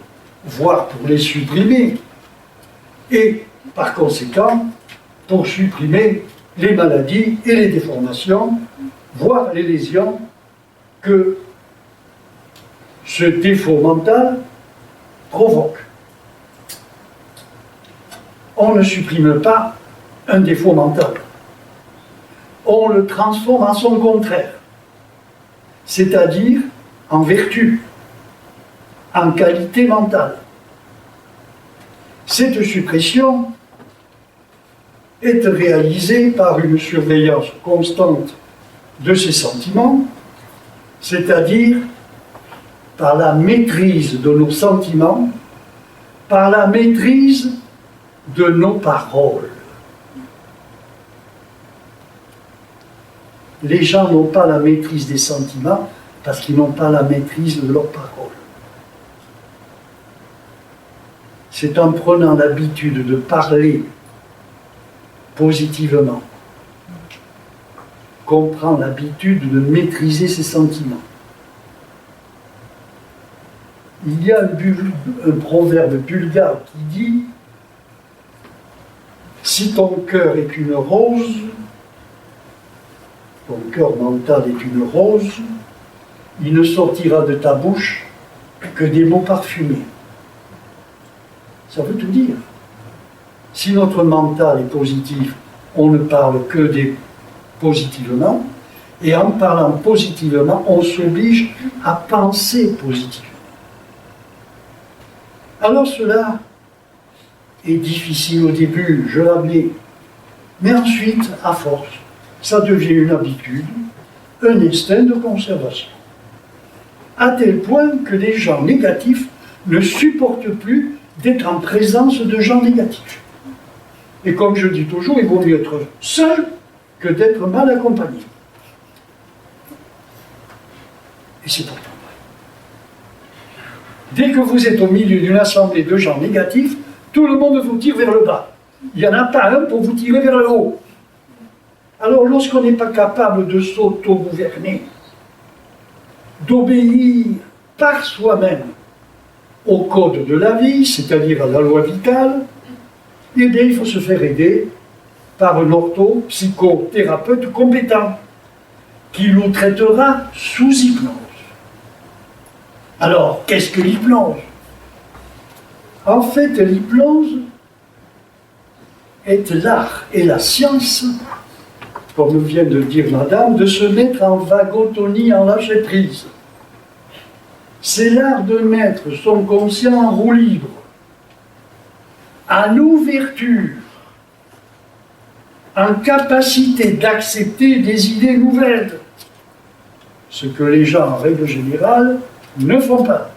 Speaker 1: voire pour les supprimer, et par conséquent pour supprimer les maladies et les déformations, voire les lésions que ce défaut mental provoque. On ne supprime pas un défaut mental. On le transforme en son contraire, c'est-à-dire en vertu, en qualité mentale. Cette suppression est réalisée par une surveillance constante de ses sentiments, c'est-à-dire par la maîtrise de nos sentiments, par la maîtrise de nos paroles. Les gens n'ont pas la maîtrise des sentiments parce qu'ils n'ont pas la maîtrise de leurs paroles. C'est en prenant l'habitude de parler positivement qu'on prend l'habitude de maîtriser ses sentiments. Il y a un proverbe bulgare qui dit « Si ton cœur est une rose, ton cœur mental est une rose, il ne sortira de ta bouche que des mots parfumés. » Ça veut tout dire. Si notre mental est positif, on ne parle que positivement, et en parlant positivement, on s'oblige à penser positivement. Alors cela est difficile au début, je l'admets, mais ensuite, à force, ça devient une habitude, un instinct de conservation. À tel point que les gens négatifs ne supportent plus d'être en présence de gens négatifs. Et comme je dis toujours, il vaut mieux être seul que d'être mal accompagné. Et c'est pourtant vrai. Dès que vous êtes au milieu d'une assemblée de gens négatifs, tout le monde vous tire vers le bas. Il n'y en a pas un pour vous tirer vers le haut. Alors lorsqu'on n'est pas capable de s'auto-gouverner, d'obéir par soi-même au code de la vie, c'est-à-dire à la loi vitale, eh bien il faut se faire aider par un orthopsychothérapeute compétent qui nous traitera sous hypnose. Alors, qu'est-ce que l'hypnose? En fait, l'hypnose est l'art et la science, comme vient de dire madame, de se mettre en vagotonie, en lâcher-prise. C'est l'art de mettre son conscient en roue libre, en ouverture, en capacité d'accepter des idées nouvelles, ce que les gens, en règle générale, ne font pas.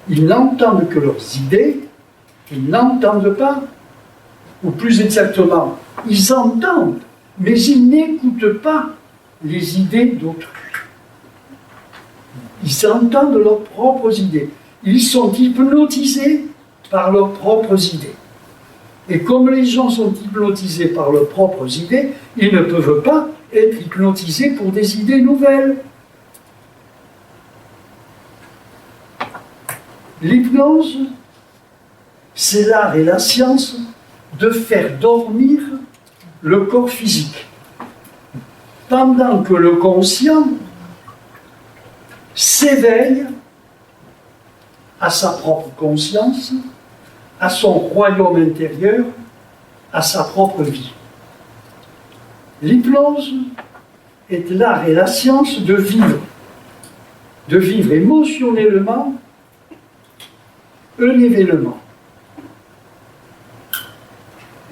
Speaker 1: Ils n'entendent que leurs idées, ils n'entendent pas, ou plus exactement, ils entendent, mais ils n'écoutent pas les idées d'autrui. Ils entendent leurs propres idées. Ils sont hypnotisés par leurs propres idées. Et comme les gens sont hypnotisés par leurs propres idées, ils ne peuvent pas être hypnotisés pour des idées nouvelles. L'hypnose, c'est l'art et la science de faire dormir le corps physique, pendant que le conscient s'éveille à sa propre conscience, à son royaume intérieur, à sa propre vie. L'hypnose est l'art et la science de vivre émotionnellement un événement.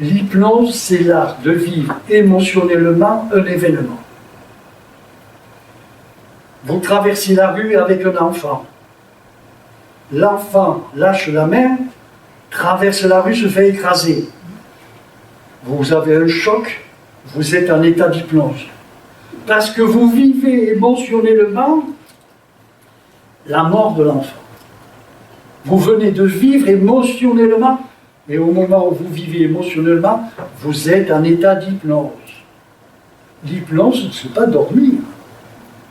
Speaker 1: L'hypnose, c'est l'art de vivre émotionnellement un événement. Vous traversez la rue avec un enfant. L'enfant lâche la main, traverse la rue, se fait écraser. Vous avez un choc, vous êtes en état d'hypnose. Parce que vous vivez émotionnellement la mort de l'enfant. Vous venez de vivre émotionnellement, et au moment où vous vivez émotionnellement, vous êtes en état d'hypnose. L'hypnose, ce n'est pas dormir,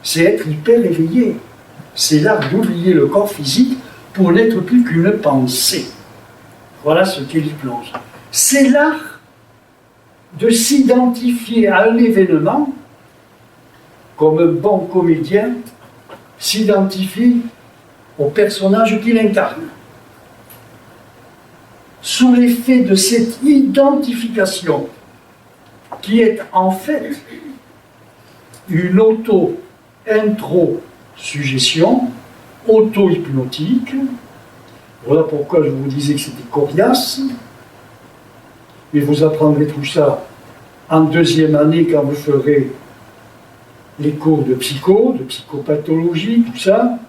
Speaker 1: c'est être hyper éveillé. C'est l'art d'oublier le corps physique pour n'être plus qu'une pensée. Voilà ce qu'est l'hypnose. C'est l'art de s'identifier à un événement, comme un bon comédien s'identifie au personnage qu'il incarne. Sous l'effet de cette identification, qui est en fait une auto-intro-suggestion, auto-hypnotique. Voilà pourquoi je vous disais que c'était coriace. Et vous apprendrez tout ça en deuxième année quand vous ferez les cours de psychopathologie, tout ça.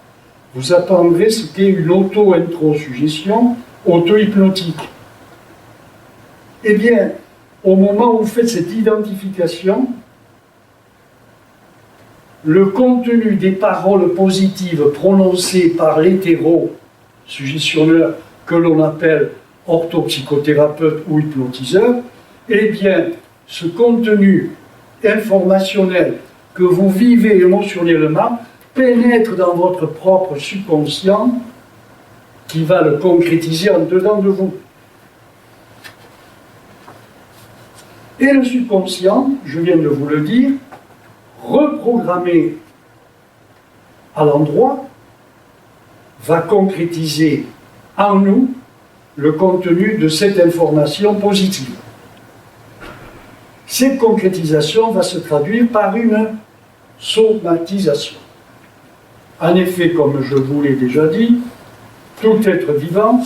Speaker 1: Vous apprendrez ce qu'est une auto-intro-suggestion auto-hypnotique. Eh bien, au moment où vous faites cette identification, le contenu des paroles positives prononcées par l'hétéro-suggestionneur que l'on appelle orthopsychothérapeute ou hypnotiseur, eh bien, ce contenu informationnel que vous vivez émotionnellement pénètre dans votre propre subconscient qui va le concrétiser en dedans de vous. Et le subconscient, je viens de vous le dire, reprogrammé à l'endroit, va concrétiser en nous le contenu de cette information positive. Cette concrétisation va se traduire par une somatisation. En effet, comme je vous l'ai déjà dit, tout être vivant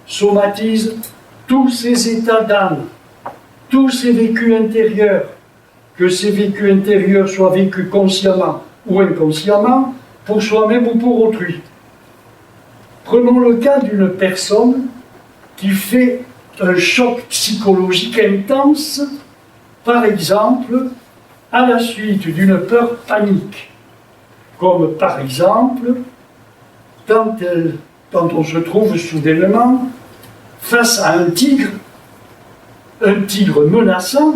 Speaker 1: somatise tous ses états d'âme, tous ses vécus intérieurs, que ces vécus intérieurs soient vécus consciemment ou inconsciemment, pour soi-même ou pour autrui. Prenons le cas d'une personne qui fait un choc psychologique intense, par exemple, à la suite d'une peur panique, comme par exemple, quand on se trouve soudainement face à un tigre menaçant,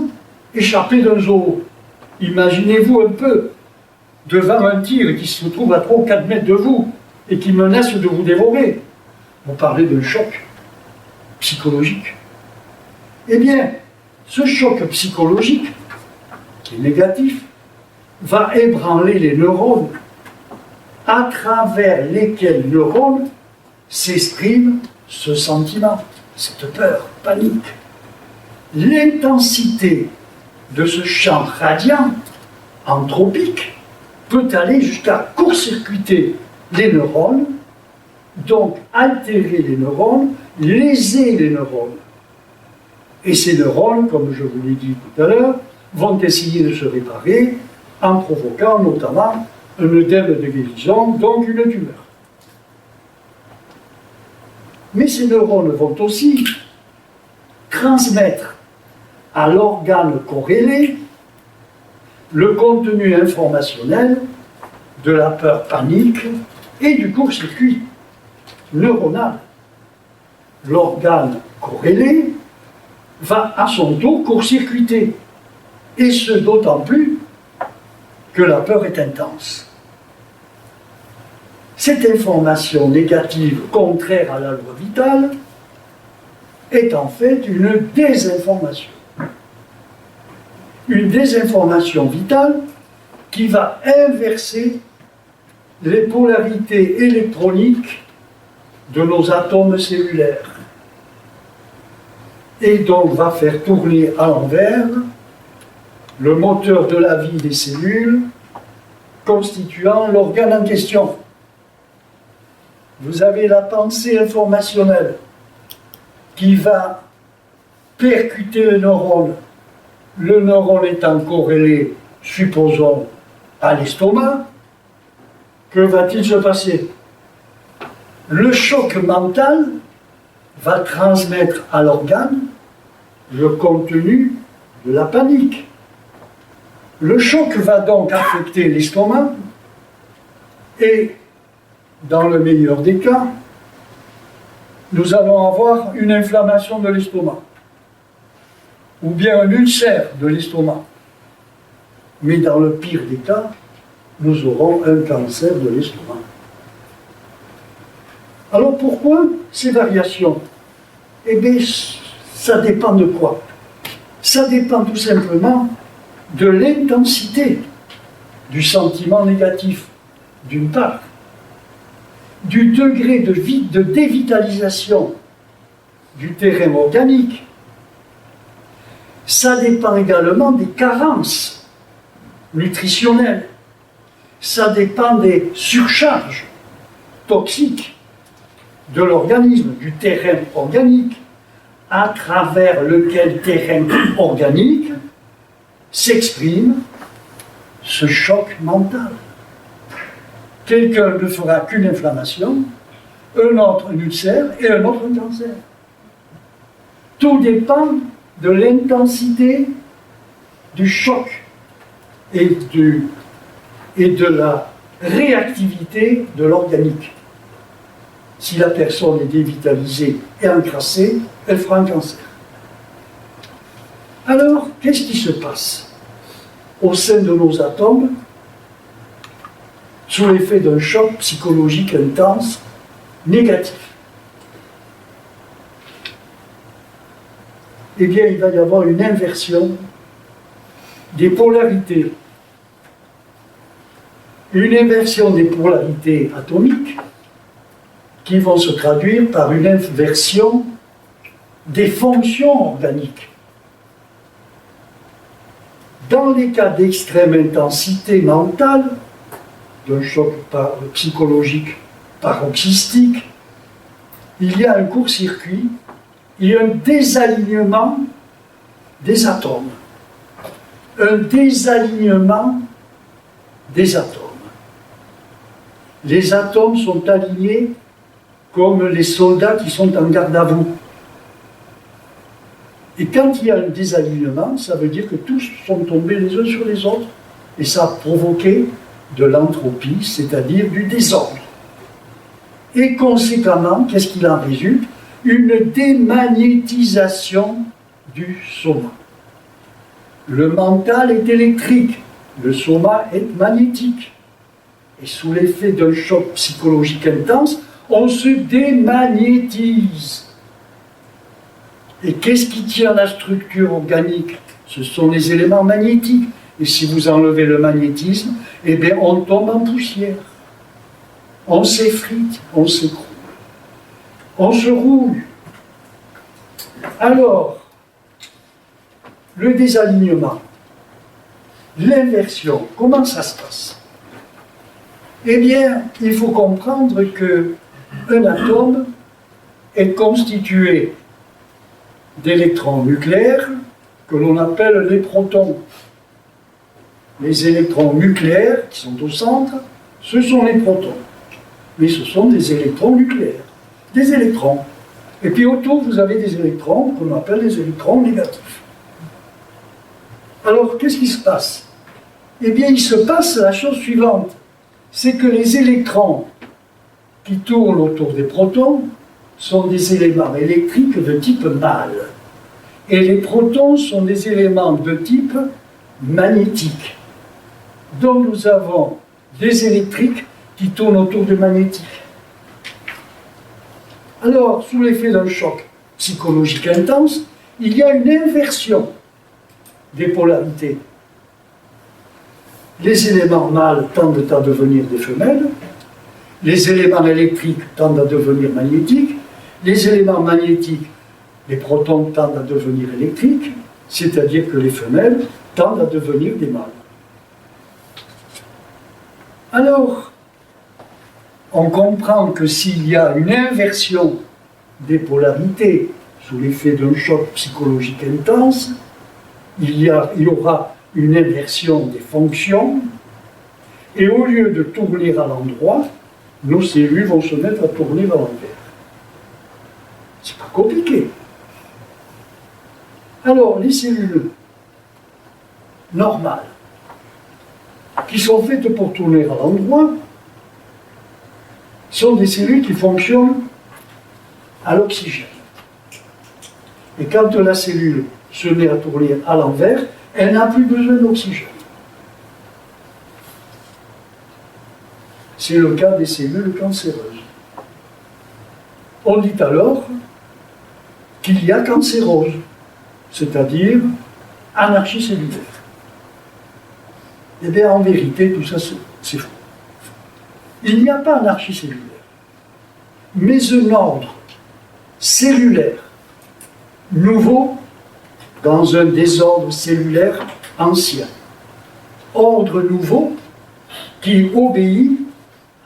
Speaker 1: échappé d'un zoo. Imaginez-vous un peu devant un tigre qui se trouve à 3 ou 4 mètres de vous et qui menace de vous dévorer. Vous parlez d'un choc psychologique. Eh bien, ce choc psychologique, qui est négatif, va ébranler les neurones, à travers lesquels neurones s'exprime ce sentiment, cette peur, panique. L'intensité de ce champ radiant, anthropique, peut aller jusqu'à court-circuiter les neurones, donc altérer les neurones, léser les neurones. Et ces neurones, comme je vous l'ai dit tout à l'heure, vont essayer de se réparer en provoquant notamment un œdème de guérison, donc une tumeur. Mais ces neurones vont aussi transmettre à l'organe corrélé le contenu informationnel de la peur panique et du court-circuit neuronal. L'organe corrélé va à son tour court-circuiter, et ce d'autant plus que la peur est intense. Cette information négative contraire à la loi vitale est en fait une désinformation. Une désinformation vitale qui va inverser les polarités électroniques de nos atomes cellulaires et donc va faire tourner à l'envers le moteur de la vie des cellules constituant l'organe en question. Vous avez la pensée informationnelle qui va percuter le neurone étant corrélé, supposons, à l'estomac. Que va-t-il se passer? Le choc mental va transmettre à l'organe le contenu de la panique. Le choc va donc affecter l'estomac et, dans le meilleur des cas, nous allons avoir une inflammation de l'estomac ou bien un ulcère de l'estomac. Mais dans le pire des cas, nous aurons un cancer de l'estomac. Alors pourquoi ces variations? Eh bien, ça dépend de quoi? Ça dépend tout simplement de l'intensité du sentiment négatif, d'une part, du degré de dévitalisation du terrain organique. Ça dépend également des carences nutritionnelles. Ça dépend des surcharges toxiques de l'organisme, du terrain organique, à travers lequel terrain organique s'exprime ce choc mental. Quelqu'un ne fera qu'une inflammation, un autre un ulcère et un autre un cancer. Tout dépend de l'intensité du choc et de la réactivité de l'organique. Si la personne est dévitalisée et encrassée, elle fera un cancer. Alors, qu'est-ce qui se passe au sein de nos atomes sous l'effet d'un choc psychologique intense, négatif? Eh bien, il va y avoir une inversion des polarités. Une inversion des polarités atomiques qui vont se traduire par une inversion des fonctions organiques. Dans les cas d'extrême intensité mentale, d'un choc psychologique paroxystique, il y a un court-circuit et un désalignement des atomes. Un désalignement des atomes. Les atomes sont alignés comme les soldats qui sont en garde à vous. Et quand il y a un désalignement, ça veut dire que tous sont tombés les uns sur les autres, et ça a provoqué de l'entropie, c'est-à-dire du désordre. Et conséquemment, qu'est-ce qu'il en résulte? Une démagnétisation du soma. Le mental est électrique, le soma est magnétique. Et sous l'effet d'un choc psychologique intense, on se démagnétise. Et qu'est-ce qui tient la structure organique? Ce sont les éléments magnétiques. Et si vous enlevez le magnétisme, eh bien on tombe en poussière. On s'effrite, on s'écroule. On se rouille. Alors, le désalignement, l'inversion, comment ça se passe? Eh bien, il faut comprendre qu'un atome est constitué d'électrons nucléaires que l'on appelle les protons. Les électrons nucléaires qui sont au centre, ce sont les protons. Mais ce sont des électrons nucléaires. Des électrons. Et puis autour, vous avez des électrons qu'on appelle les électrons négatifs. Alors, qu'est-ce qui se passe? Eh bien, il se passe la chose suivante. C'est que les électrons qui tournent autour des protons sont des éléments électriques de type mâle. Et les protons sont des éléments de type magnétique. Donc nous avons des électriques qui tournent autour du magnétique. Alors, sous l'effet d'un choc psychologique intense, il y a une inversion des polarités. Les éléments mâles tendent à devenir des femelles, les éléments électriques tendent à devenir magnétiques, les éléments magnétiques, les protons tendent à devenir électriques, c'est-à-dire que les femelles tendent à devenir des mâles. Alors, on comprend que s'il y a une inversion des polarités sous l'effet d'un choc psychologique intense, il y aura une inversion des fonctions, et au lieu de tourner à l'endroit, nos cellules vont se mettre à tourner à l'envers. C'est pas compliqué. Alors, les cellules normales, qui sont faites pour tourner à l'endroit, sont des cellules qui fonctionnent à l'oxygène. Et quand la cellule se met à tourner à l'envers, elle n'a plus besoin d'oxygène. C'est le cas des cellules cancéreuses. On dit alors qu'il y a cancérose, c'est-à-dire anarchie cellulaire. Eh bien, en vérité, tout ça, c'est faux. Il n'y a pas anarchie cellulaire, mais un ordre cellulaire nouveau dans un désordre cellulaire ancien. Ordre nouveau qui obéit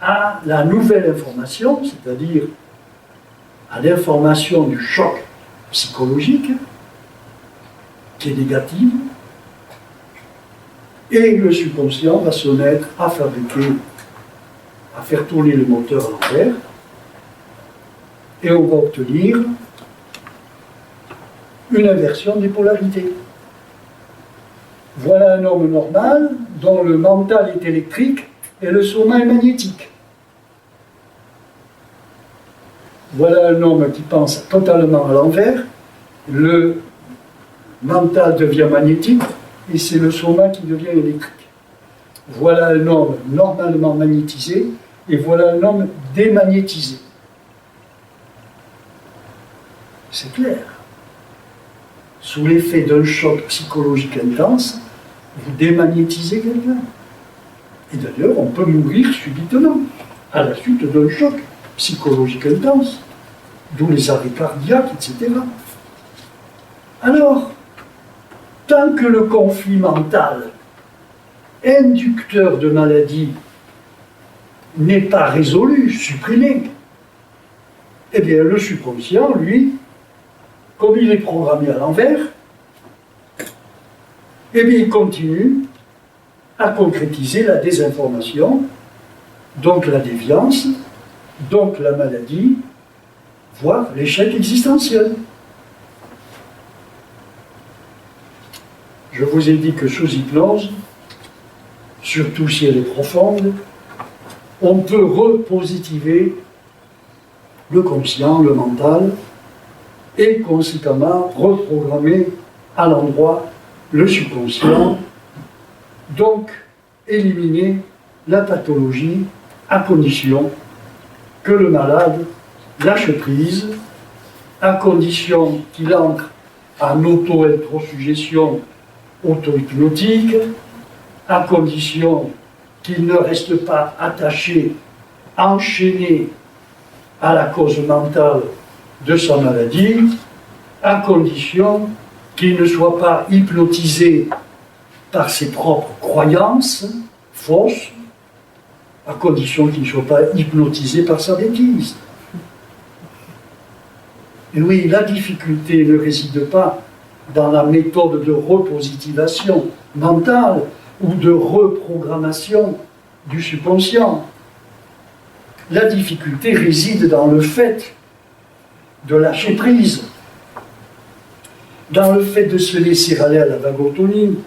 Speaker 1: à la nouvelle information, c'est-à-dire à l'information du choc psychologique, qui est négative, et le subconscient va se mettre à fabriquer, à faire tourner le moteur à l'envers, et on va obtenir une inversion des polarités. Voilà un homme normal dont le mental est électrique et le soma est magnétique. Voilà un homme qui pense totalement à l'envers, le mental devient magnétique et c'est le soma qui devient électrique. Voilà un homme normalement magnétisé et voilà un homme démagnétisé. C'est clair. Sous l'effet d'un choc psychologique intense, vous démagnétisez quelqu'un. Et d'ailleurs, on peut mourir subitement, à la suite d'un choc psychologique intense, d'où les arrêts cardiaques, etc. Alors, tant que le conflit mental, inducteur de maladie, n'est pas résolu, supprimé, eh bien, le subconscient, lui, comme il est programmé à l'envers, eh bien, il continue à concrétiser la désinformation, donc la déviance, donc la maladie, voire l'échec existentiel. Je vous ai dit que sous hypnose, surtout si elle est profonde, on peut repositiver le conscient, le mental, et conséquemment reprogrammer à l'endroit le subconscient, donc éliminer la pathologie à condition que le malade lâche prise, à condition qu'il entre en auto-introsuggestion auto-hypnotique, à condition qu'il ne reste pas attaché, enchaîné à la cause mentale de sa maladie, à condition qu'il ne soit pas hypnotisé par ses propres croyances fausses, à condition qu'il ne soit pas hypnotisé par sa bêtise. Et oui, la difficulté ne réside pas dans la méthode de repositivation mentale ou de reprogrammation du subconscient. La difficulté réside dans le fait de lâcher prise, dans le fait de se laisser aller à la vagotonie,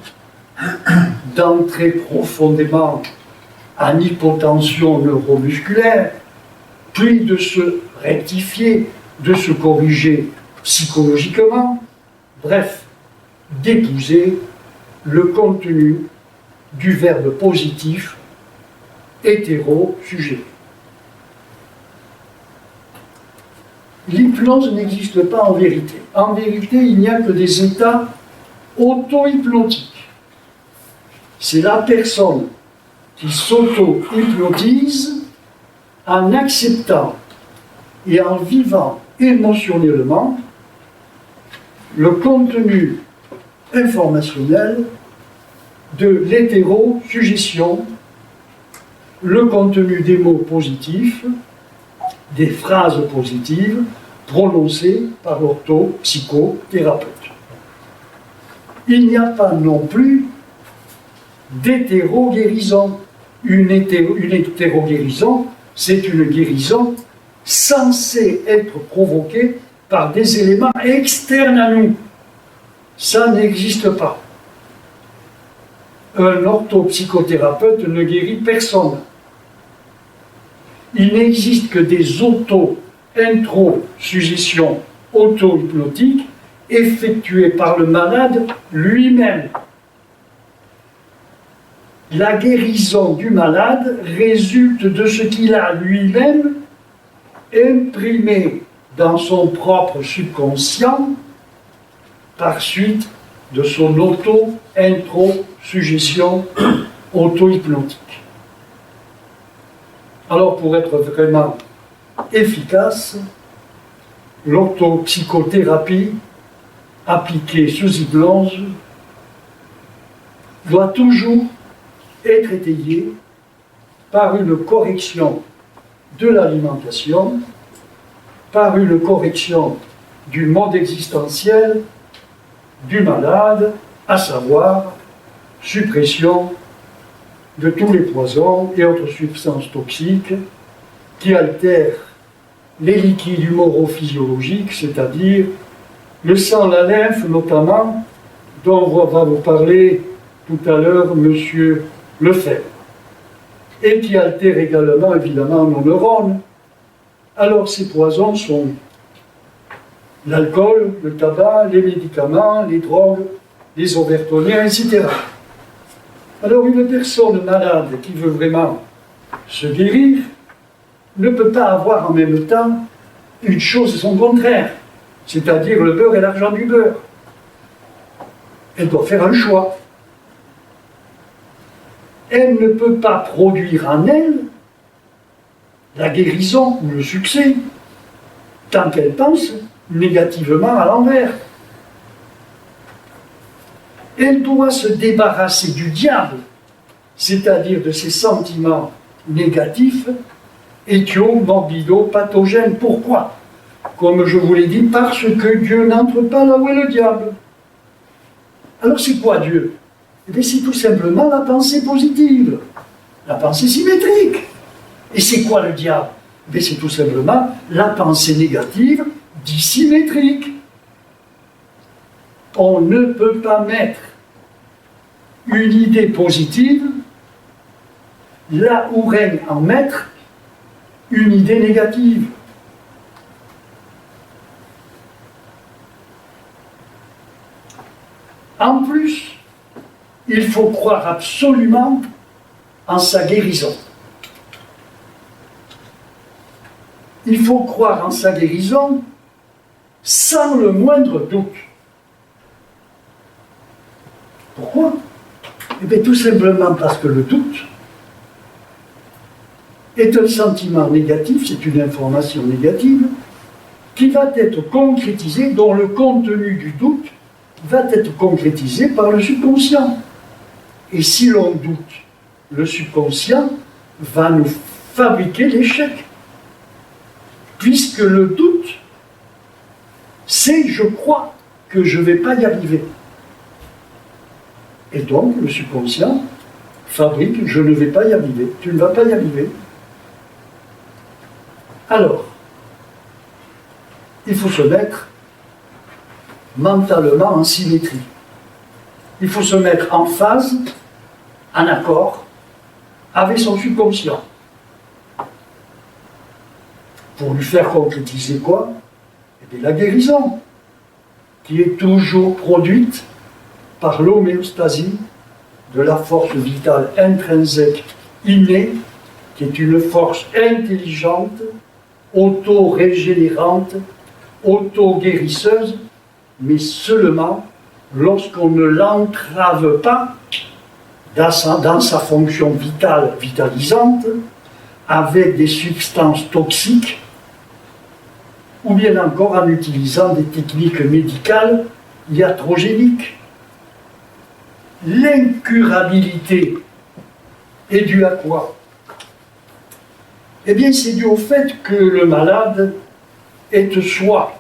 Speaker 1: d'entrer profondément en hypotension neuromusculaire, puis de se rectifier, de se corriger psychologiquement, bref, d'épouser le contenu du verbe positif hétéro-sujet. L'hypnose n'existe pas en vérité. En vérité, il n'y a que des états auto-hypnotiques. C'est la personne qui s'auto-hypnotise en acceptant et en vivant émotionnellement le contenu informationnel de l'hétéro-suggestion, le contenu des mots positifs, des phrases positives prononcées par l'orthopsychothérapeute. Il n'y a pas non plus d'hétéro-guérison. Une hétéro-guérison, c'est une guérison censée être provoquée par des éléments externes à nous. Ça n'existe pas. Un orthopsychothérapeute ne guérit personne. Il n'existe que des auto-intro-suggestions auto-hypnotiques effectuées par le malade lui-même. La guérison du malade résulte de ce qu'il a lui-même imprimé dans son propre subconscient par suite de son auto-intro-suggestion auto-hypnotique. Alors, pour être vraiment efficace, l'orthopsychothérapie appliquée sous hypnose doit toujours être étayée par une correction de l'alimentation, par une correction du mode existentiel du malade, à savoir suppression de tous les poisons et autres substances toxiques qui altèrent les liquides humoro-physiologiques, c'est-à-dire le sang, la lymphe notamment, dont va vous parler tout à l'heure M. Lefebvre, et qui altèrent également évidemment nos neurones. Alors ces poisons sont l'alcool, le tabac, les médicaments, les drogues, les overtoniens, etc. Alors une personne malade qui veut vraiment se guérir ne peut pas avoir en même temps une chose et son contraire, c'est-à-dire le beurre et l'argent du beurre. Elle doit faire un choix. Elle ne peut pas produire en elle la guérison ou le succès tant qu'elle pense négativement à l'envers. Elle doit se débarrasser du diable, c'est-à-dire de ses sentiments négatifs, éthio-morbido-pathogènes. Pourquoi? Comme je vous l'ai dit, parce que Dieu n'entre pas là où est le diable. Alors c'est quoi Dieu? Eh bien, c'est tout simplement la pensée positive, la pensée symétrique. Et c'est quoi le diable? Eh bien, c'est tout simplement la pensée négative dissymétrique. On ne peut pas mettre une idée positive là où règne en maître une idée négative. En plus, il faut croire absolument en sa guérison. Il faut croire en sa guérison sans le moindre doute. Pourquoi? Eh bien, tout simplement parce que le doute est un sentiment négatif, c'est une information négative, qui va être concrétisée, dont le contenu du doute va être concrétisé par le subconscient. Et si l'on doute, le subconscient va nous fabriquer l'échec. Puisque le doute, c'est je crois que je ne vais pas y arriver. Et donc, le subconscient fabrique je ne vais pas y arriver, tu ne vas pas y arriver. Alors, il faut se mettre mentalement en symétrie. Il faut se mettre en phase, en accord, avec son subconscient. Pour lui faire concrétiser quoi? Eh bien, la guérison, qui est toujours produite par l'homéostasie de la force vitale intrinsèque innée, qui est une force intelligente, auto-régénérante, auto-guérisseuse, mais seulement lorsqu'on ne l'entrave pas dans sa fonction vitale, vitalisante, avec des substances toxiques, ou bien encore en utilisant des techniques médicales iatrogéniques. L'incurabilité est due à quoi? Eh bien, c'est dû au fait que le malade est soit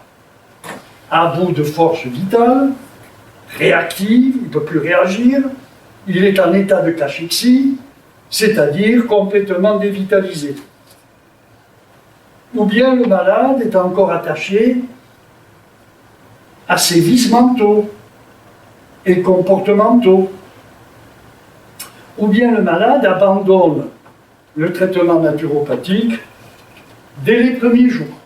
Speaker 1: à bout de force vitale, réactive, il ne peut plus réagir, il est en état de cachexie, c'est-à-dire complètement dévitalisé. Ou bien le malade est encore attaché à ses vices mentaux et comportementaux. Ou bien le malade abandonne le traitement naturopathique dès les premiers jours.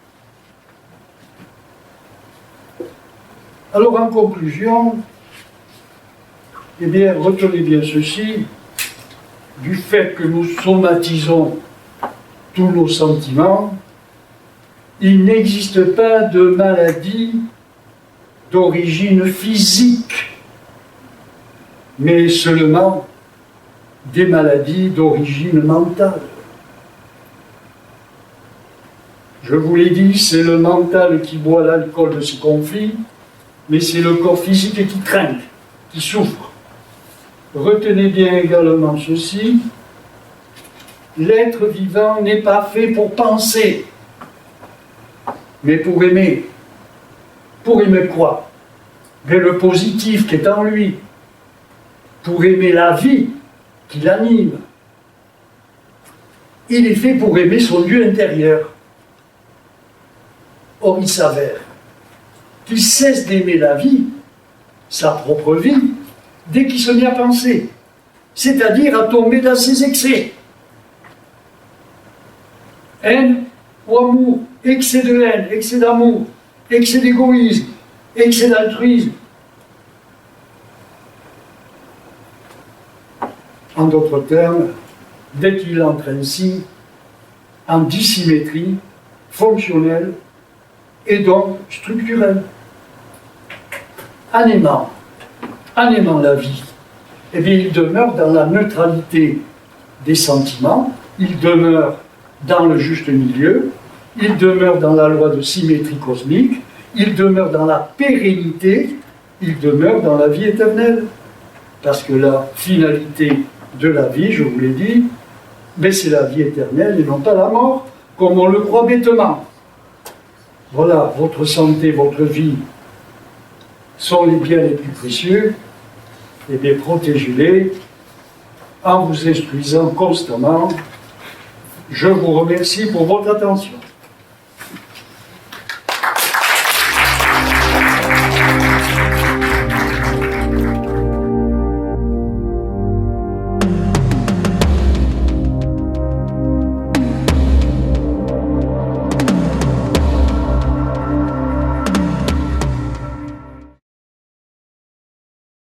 Speaker 1: Alors en conclusion, eh bien, retenez bien ceci, du fait que nous somatisons tous nos sentiments, il n'existe pas de maladie d'origine physique, mais seulement des maladies d'origine mentale. Je vous l'ai dit, c'est le mental qui boit l'alcool de ses conflits, mais c'est le corps physique qui trinque, qui souffre. Retenez bien également ceci, l'être vivant n'est pas fait pour penser, mais pour aimer. Pour aimer quoi? Mais le positif qui est en lui. Pour aimer la vie qui l'anime. Il est fait pour aimer son Dieu intérieur. Or, il s'avère qu'il cesse d'aimer la vie, sa propre vie, dès qu'il se met à penser, c'est-à-dire à tomber dans ses excès. Haine ou amour, excès de haine, excès d'amour, excès d'égoïsme, excès d'altruisme. En d'autres termes, dès qu'il entre ainsi en dissymétrie fonctionnelle et donc structurelle. En aimant la vie, eh bien, il demeure dans la neutralité des sentiments, il demeure dans le juste milieu, il demeure dans la loi de symétrie cosmique, il demeure dans la pérennité, il demeure dans la vie éternelle. Parce que la finalité de la vie, je vous l'ai dit, mais c'est la vie éternelle et non pas la mort, comme on le croit bêtement. Voilà, votre santé, votre vie sont les biens les plus précieux, et bien protégez-les en vous instruisant constamment. Je vous remercie pour votre attention.